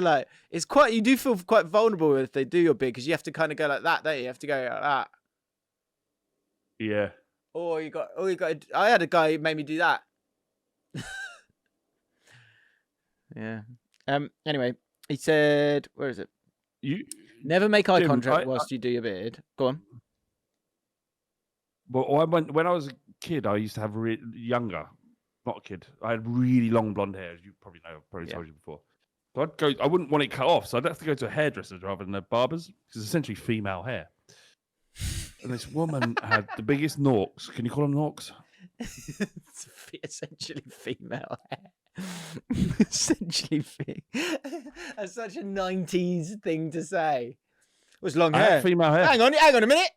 it's quite. You do feel quite vulnerable if they do your beard because you have to kind of go like that, don't you? You have to go like that. Yeah. Or you got. I had a guy who made me do that. Yeah. Anyway, he said, "Where is it? You never make eye Jim, contact whilst you do your beard." Go on. Well, when I was a kid, I used to have younger, not a kid. I had really long blonde hair, as you probably know. I've probably told you before. So I wouldn't want it cut off, so I'd have to go to a hairdresser rather than a barber's, because it's essentially female hair. And this woman had the biggest norks. Can you call them norks? It's essentially female hair. Essentially That's such a 90s thing to say. It was long hair. Female hair. Hang on a minute.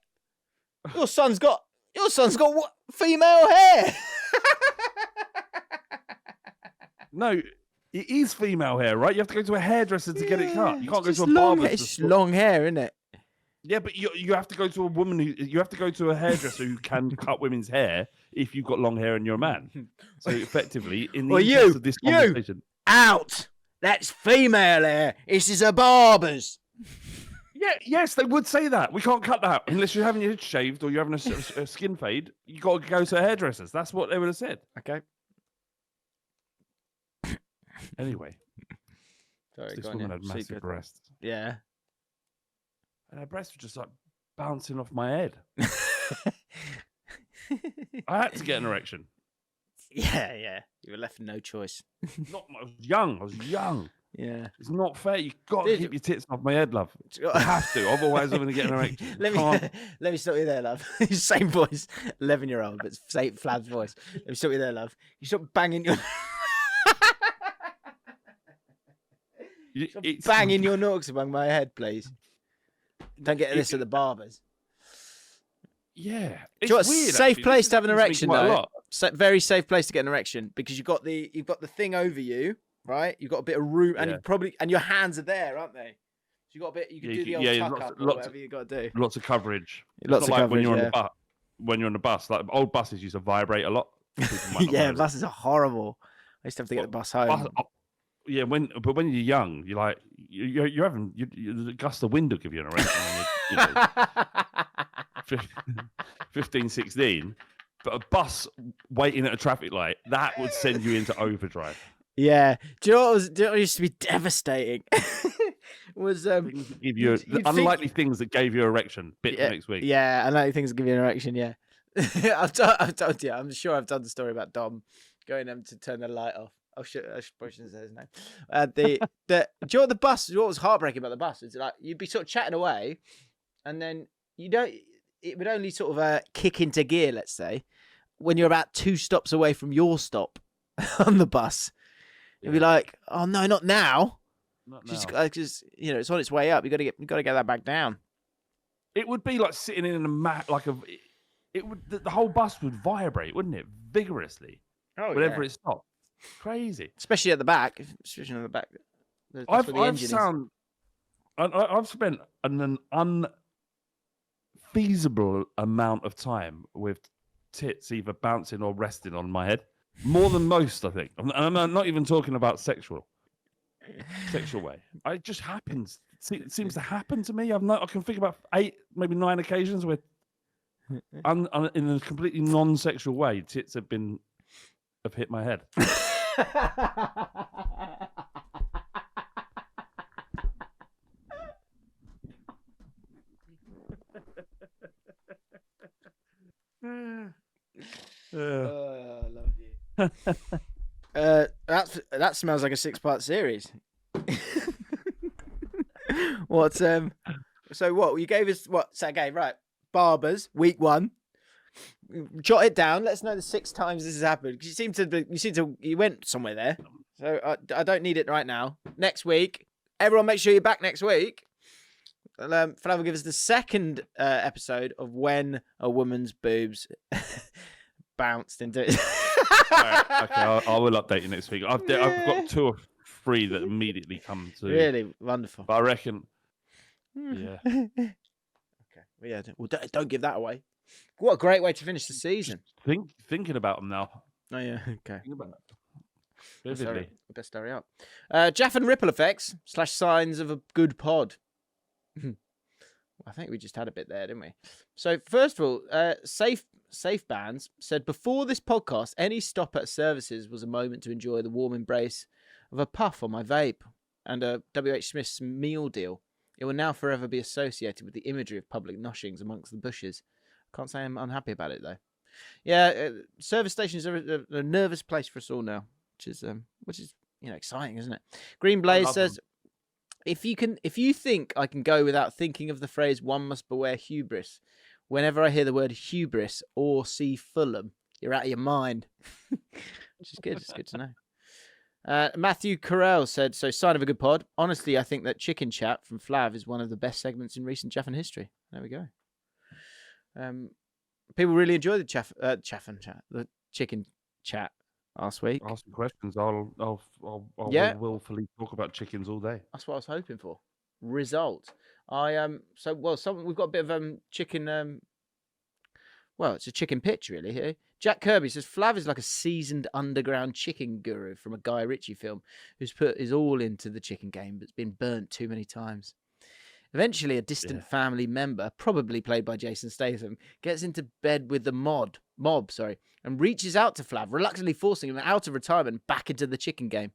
Your son's got what? Female hair. No, it is female hair, right? You have to go to a hairdresser to get it cut. You can't go to a long barber. It's long hair, isn't it? Yeah, but you have to go to a woman you have to go to a hairdresser who can cut women's hair if you've got long hair and you're a man. So effectively, in the interest of this conversation, out. That's female hair. This is a barber's. Yeah, yes, they would say that. We can't cut that unless you're having your head shaved or you're having a skin fade. You got to go to hairdressers. That's what they would have said. Okay. Anyway, sorry, this woman had massive breasts. Yeah. And her breasts were just like bouncing off my head. I had to get an erection. Yeah. You were left with no choice. I was young. Yeah. It's not fair. You've got to keep your tits off my head, love. You have to. Otherwise, I'm going to get an erection. Let me stop you there, love. Same voice. 11-year-old, but same Flav's voice. Let me stop you there, love. You stop banging your... banging your norks among my head, please. Don't get this at the barbers. Yeah. It's weird, safe place to have an erection, though. Very safe place to get an erection because you've got the thing over you, right? You've got a bit of room, and your hands are there, aren't they? So you got a bit. You can do the old tuck up or whatever you got to do. Lots of coverage. Lots of coverage. When you're on the bus, like old buses used to vibrate a lot. Yeah, buses are horrible. I used to have to get the bus home. Yeah, when you're young, you're like you're having the gust of wind will give you an erection. 15, 16, but a bus waiting at a traffic light that would send you into overdrive. Yeah, do you know what used to be devastating? Was give you unlikely things that gave you an erection. For next week. Yeah, unlikely things that give you an erection. Yeah, I've told you. I'm sure I've done the story about Dom going to turn the light off. Oh shit! I probably shouldn't say his name. Do you know what the bus? What was heartbreaking about the bus? It's like you'd be sort of chatting away, and then it would only sort of kick into gear. Let's say when you're about 2 stops away from your stop on the bus, you'd be like, "Oh no, not now!" Just it's on its way up. You got to get that back down. It would be like sitting in a mat, the whole bus would vibrate, wouldn't it? Vigorously. Oh, whenever it stopped. Crazy, especially at the back. Especially on the back. I've spent an unfeasible amount of time with tits either bouncing or resting on my head, more than most, I think. I'm not even talking about sexual way. It just happens. It seems to happen to me. I can think about 8, maybe 9 occasions where, in a completely non-sexual way, tits have hit my head. That smells like a 6-part series. What? So what? You gave us what? So okay, right. Barbers, week 1. Jot it down. Let us know the 6 times this has happened. Because you went somewhere there. So I don't need it right now. Next week, everyone, make sure you're back next week. Flav will give us the second episode of when a woman's boobs bounced into it. Right, okay, I will update you next week. I've got 2 or 3 that immediately come to. Really wonderful. But I reckon, yeah. Okay. Well, yeah. Well, don't give that away. What a great way to finish the season. Thinking about them now. Oh yeah. Okay. Think about it. Vividly. Best hurry up. JAFFN ripple effects / signs of a good pod. I think we just had a bit there, didn't we? So first of all, Safe Bands said before this podcast, any stop at services was a moment to enjoy the warm embrace of a puff on my vape and a WH Smith's meal deal. It will now forever be associated with the imagery of public noshings amongst the bushes. Can't say I'm unhappy about it though. Yeah, service stations are a nervous place for us all now, which is exciting, isn't it? Green Blaze says, if you think I can go without thinking of the phrase "one must beware hubris," whenever I hear the word hubris or see Fulham, you're out of your mind. Which is good. It's good to know. Matthew Carell said, so sign of a good pod. Honestly, I think that chicken chat from Flav is one of the best segments in recent JAFFN history. There we go. People really enjoy the JAFFN chat, the chicken chat last week. Ask me questions. I'll willfully talk about chickens all day. That's what I was hoping for. Result. We've got a bit of chicken. It's a chicken pitch really here. Jack Kirby says Flav is like a seasoned underground chicken guru from a Guy Ritchie film who's put his all into the chicken game but's been burnt too many times. Eventually, a distant family member, probably played by Jason Statham, gets into bed with the mob, and reaches out to Flav, reluctantly forcing him out of retirement back into the chicken game.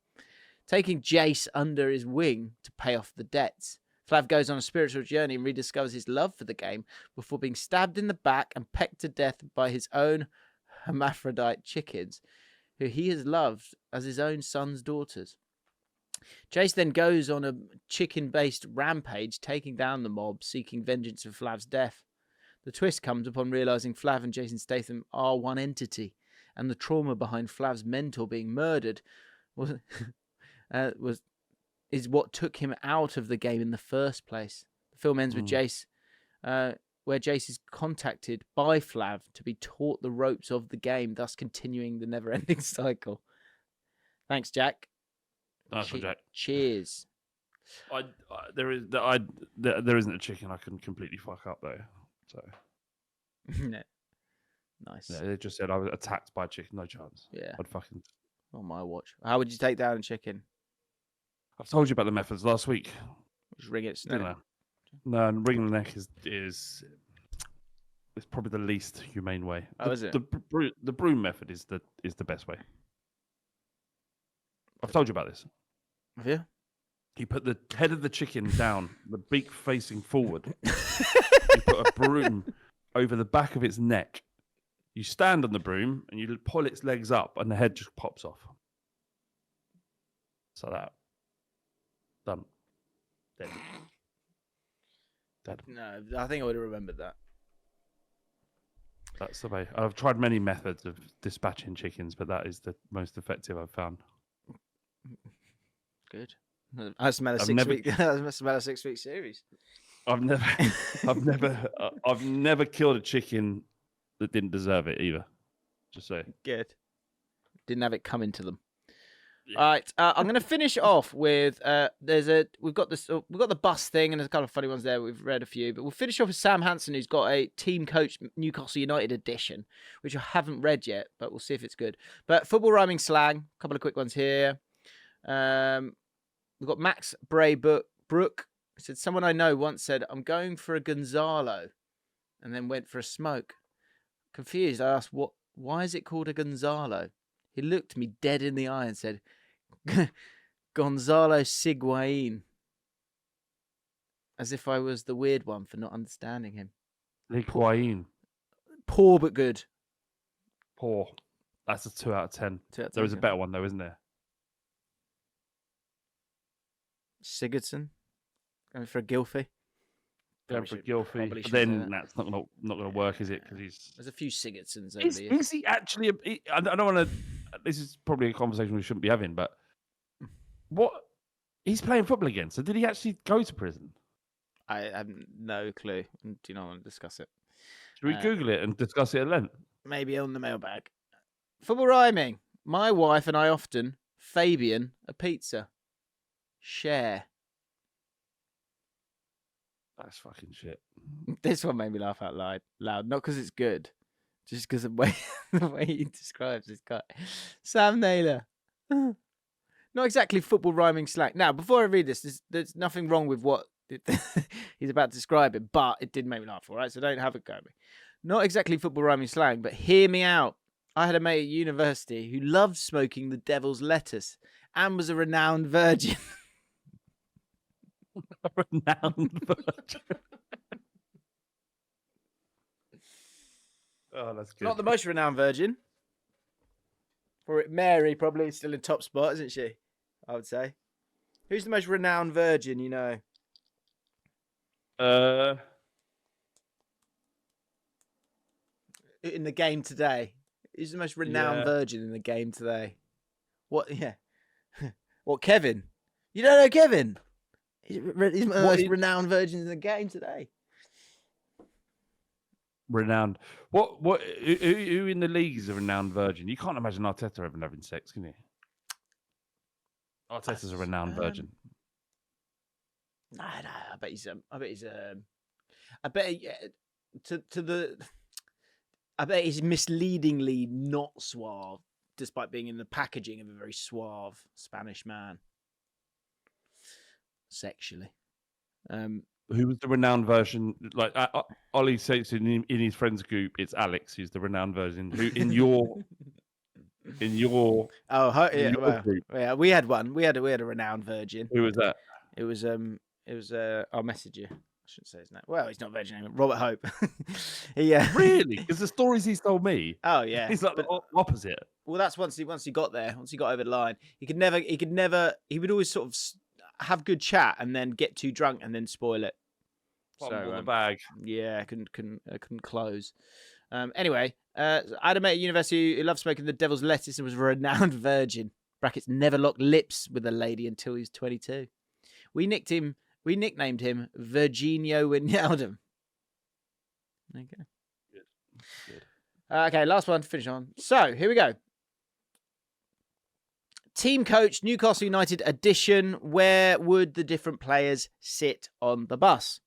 Taking Jace under his wing to pay off the debts, Flav goes on a spiritual journey and rediscovers his love for the game before being stabbed in the back and pecked to death by his own hermaphrodite chickens, who he has loved as his own son's daughters. Jace then goes on a chicken-based rampage, taking down the mob, seeking vengeance for Flav's death. The twist comes upon realising Flav and Jason Statham are one entity, and the trauma behind Flav's mentor being murdered is what took him out of the game in the first place. The film ends with Jace, where Jace is contacted by Flav to be taught the ropes of the game, thus continuing the never-ending cycle. Thanks, Jack. Nice one, Jack. Cheers. There isn't a chicken I can completely fuck up though. So no. Nice. Yeah, they just said I was attacked by a chicken. No chance. Yeah. I'd fucking on my watch. How would you take down a chicken? I've told you about the methods last week. Just ring it. No, ringing the neck is probably the least humane way. Is it? The broom method is the best way. I've told you about this. Have you? You put the head of the chicken down, the beak facing forward. You put a broom over the back of its neck. You stand on the broom and you pull its legs up, and the head just pops off. So that done. Dead. No, I think I would have remembered that. That's the way. I've tried many methods of dispatching chickens, but that is the most effective I've found. Good. I smell a 6-week series. I've never killed a chicken that didn't deserve it either. Just say. Good. Didn't have it coming to them. Yeah. All right, I'm going to finish off with we've got the bus thing and there's a couple of funny ones there. We've read a few, but we'll finish off with Sam Hansen, who's got a Team Coach Newcastle United edition, which I haven't read yet, but we'll see if it's good. But football rhyming slang, a couple of quick ones here. We've got Max Braybrooke. He said, someone I know once said, I'm going for a Gonzalo, and then went for a smoke. Confused, I asked, why is it called a Gonzalo? He looked me dead in the eye and said, Gonzalo Higuain. As if I was the weird one for not understanding him. Higuain. Poor but good. Poor. That's a 2 out of 10. 2 out of 10. There is a better one though, isn't there? Sigurdsson. Going for a Gylfi. Going for Gylfi, but should then that's not gonna work, is it? Because there's a few Sigurdssons over the years. Is he actually? I don't want to. This is probably a conversation we shouldn't be having, but what? He's playing football again. So did he actually go to prison? I have no clue. Do you not want to discuss it? Should we Google it and discuss it at length? Maybe on the mailbag. Football rhyming. My wife and I often Fabian a pizza. Share. That's fucking shit. This one made me laugh out loud. Not because it's good, just because of the way he describes this guy. Sam Naylor. Not exactly football rhyming slang. Now, before I read this, there's nothing wrong with what he's about to describe it, but it did make me laugh, all right? So don't have it go at me. Not exactly football rhyming slang, but hear me out. I had a mate at university who loved smoking the devil's lettuce and was a renowned virgin. A renowned virgin. Oh, that's good. Not the most renowned virgin. For it, Mary probably still in top spot, isn't she? I would say. Who's the most renowned virgin, you know? In the game today. Who's the most renowned virgin in the game today? What? Yeah. What, Kevin? You don't know Kevin? He's the most renowned virgin in the game today. Renowned. What? Who in the league is a renowned virgin? You can't imagine Arteta ever having sex, can you? Arteta's a renowned virgin. No. I bet he's. I bet he's misleadingly not suave, despite being in the packaging of a very suave Spanish man. Sexually. Who was the renowned version? Like Ollie says in his friends group, it's Alex who's the renowned version. Who in your group? Yeah, we had one. We had a renowned virgin. Who was that? It was I'll message you. I shouldn't say his name. Well, he's not virgin anymore. Robert Hope. Really? Because the stories he's told me. Oh yeah. He's like the opposite. Well, that's once he got there. Once he got over the line, he would always sort of have good chat and then get too drunk and then spoil it. So the bag. Yeah, I couldn't close. Anyway, I had a mate at university who loved smoking the devil's lettuce and was a renowned virgin. Brackets never locked lips with a lady until he was 22. We nicknamed him Virginio Wijnaldum. Okay. Good. Okay, last one to finish on. So here we go. Team coach, Newcastle United edition. Where would the different players sit on the bus?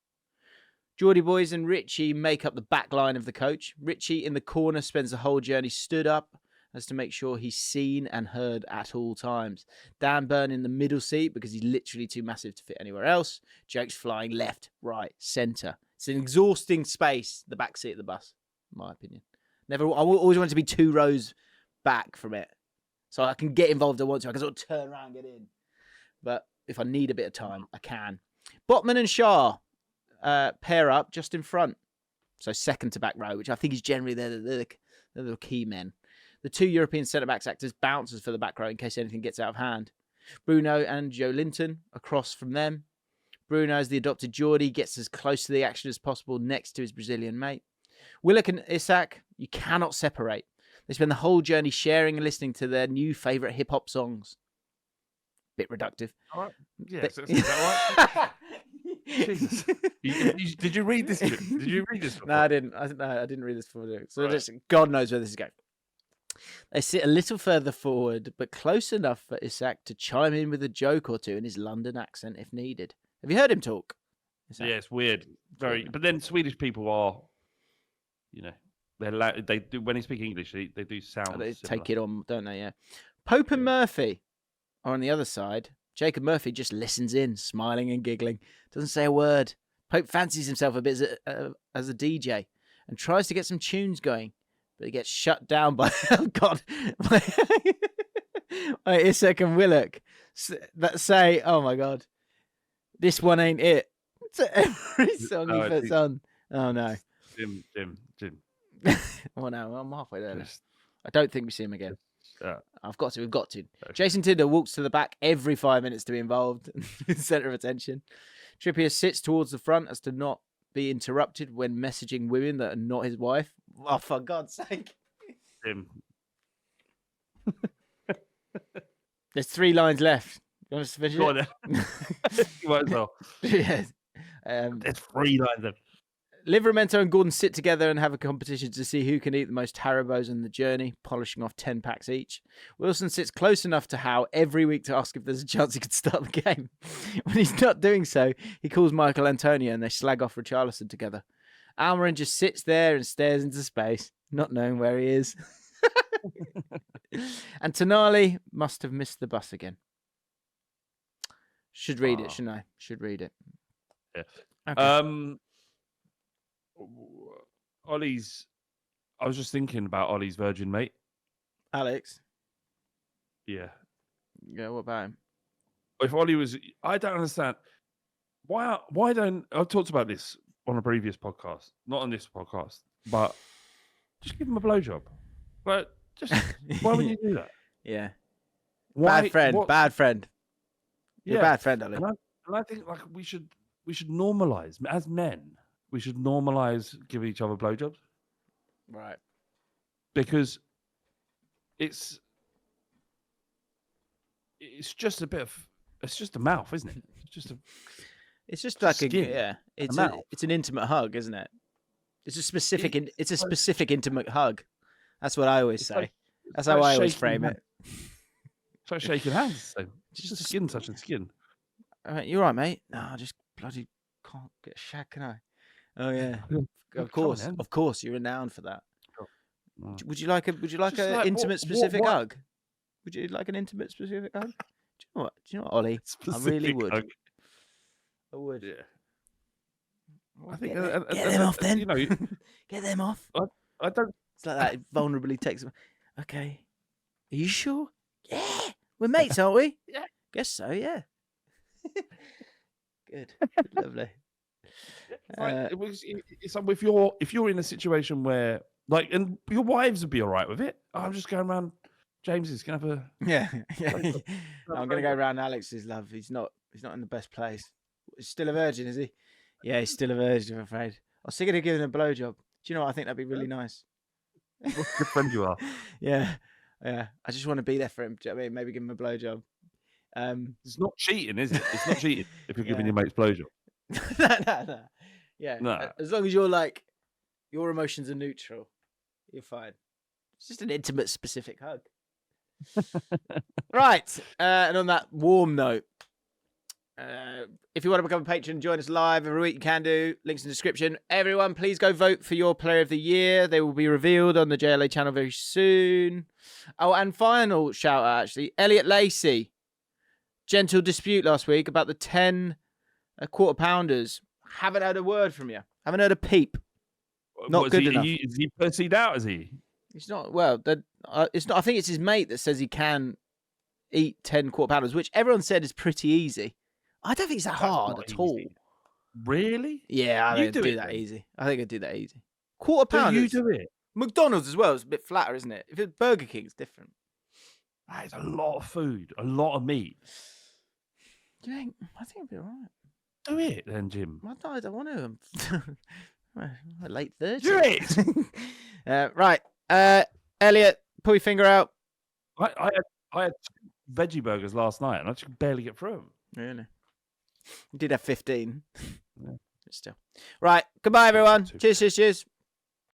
Geordie boys and Richie make up the back line of the coach. Richie in the corner spends the whole journey stood up as to make sure he's seen and heard at all times. Dan Burn in the middle seat because he's literally too massive to fit anywhere else. Jake's flying left, right, centre. It's an exhausting space, the back seat of the bus, in my opinion. I always want it to be 2 rows back from it. So I can get involved if I want to. I can sort of turn around and get in. But if I need a bit of time, I can. Botman and Shah pair up just in front. So second to back row, which I think is generally they're the key men. The 2 European centre-backs act as bouncers for the back row in case anything gets out of hand. Bruno and Joe Linton across from them. Bruno, as the adopted Geordie, gets as close to the action as possible next to his Brazilian mate. Willock and Isak, you cannot separate. They spend the whole journey sharing and listening to their new favourite hip-hop songs. Bit reductive. All right. Yes, is that right? Jesus. Did you read this? Did you read this before? No, I didn't. I didn't read this before. So God knows where this is going. They sit a little further forward, but close enough for Isak to chime in with a joke or two in his London accent if needed. Have you heard him talk? Yeah, it's weird. Very. But then Swedish people are, they do when they speak English, they do sound. They similar. take it on, don't they? Yeah. Pope and Murphy are on the other side. Jacob Murphy just listens in, smiling and giggling. Doesn't say a word. Pope fancies himself a bit as a DJ and tries to get some tunes going, but he gets shut down by by Isak and Willock that say, "Oh my God, this one ain't it." To every song he puts on. Oh no, Jim. Oh no, I'm halfway there. I don't think we see him again. Yeah. We've got to. Okay. Jason Tinder walks to the back every 5 minutes to be involved, center of attention. Trippier sits towards the front as to not be interrupted when messaging women that are not his wife. Oh, for God's sake. Him. There's 3 lines left. You want us to finish Go on, it? then. You might as well. Yes. There's 3 lines left. Livramento and Gordon sit together and have a competition to see who can eat the most Haribos on the journey, polishing off 10 packs each. Wilson sits close enough to Howe every week to ask if there's a chance he could start the game. When he's not doing so, he calls Michael Antonio and they slag off Richarlison together. Almiron just sits there and stares into space, not knowing where he is. And Tonali must have missed the bus again. Should read it, shouldn't I? Should read it. Yeah. Okay. Ollie's. I was just thinking about Ollie's virgin mate. Alex. Yeah. Yeah, what about him? If Ollie was, I don't understand why don't I've talked about this on a previous podcast, not on this podcast, but just give him a blowjob. But just why would you do that? Yeah. Why, bad friend. Bad friend. You're a bad friend, Ollie. And I think like we should normalize as men. We should normalize giving each other blowjobs. Right. Because it's just a bit of, it's just a mouth, isn't it? It's just like skin, it's an intimate hug, isn't it? It's a specific specific intimate hug. That's what I always say. That's how I always frame it. It's like shaking hands. Just skin touching skin. You're right, mate. No, I just bloody can't get a shag, can I? Oh yeah, of course, you're renowned for that. No. Would you like an intimate specific hug? Would you like an intimate specific hug? Do you know what, Ollie? Specific I really would. hug. I would. Yeah. Well, I think get them off then. You know, get them off. I don't. It's like that. It vulnerably takes them. Okay. Are you sure? Yeah. We're mates, aren't we? Yeah. Guess so. Yeah. Good. Lovely. It's like if you're in a situation where and your wives would be all right with it. I'm just going around. James is gonna have a I'm gonna go around Alex's love. He's not in the best place. He's still a virgin, is he? Yeah, he's still a virgin. I'm afraid. I was thinking of giving him a blowjob. Do you know what? I think that'd be really nice. What a good friend you are. Yeah. I just want to be there for him. Do you know what I mean? Maybe give him a blowjob. It's not cheating, is it? It's not cheating if you're giving your mates blowjob. No. Yeah. No. As long as your emotions are neutral, you're fine. It's just an intimate, specific hug. Right. And on that warm note, if you want to become a patron and join us live every week, you can do. Links in the description. Everyone, please go vote for your player of the year. They will be revealed on the JLA channel very soon. Oh, and final shout out, actually. Elliot Lacey. Gentle dispute last week about the 10 quarter pounders. Haven't heard a word from you. Haven't heard a peep. Not good enough. Is he pussied out, is he? It's not. Well, it's not. I think it's his mate that says he can eat 10 quarter pounders, which everyone said is pretty easy. I don't think it's that hard at all. Really? Yeah, I don't do that easy. I think I'd do that easy. Quarter pounders. You do it. McDonald's as well. It's a bit flatter, isn't it? If it's Burger King, it's different. That is a lot of food, a lot of meat. Do you think? I think it'd be all right. Do it then, Jim. I don't want to. Late 30s. Do it. Right. Elliot, pull your finger out. I had veggie burgers last night and I just barely get through them. Really? You did have 15. Yeah. Still. Right. Goodbye, everyone. Cheers.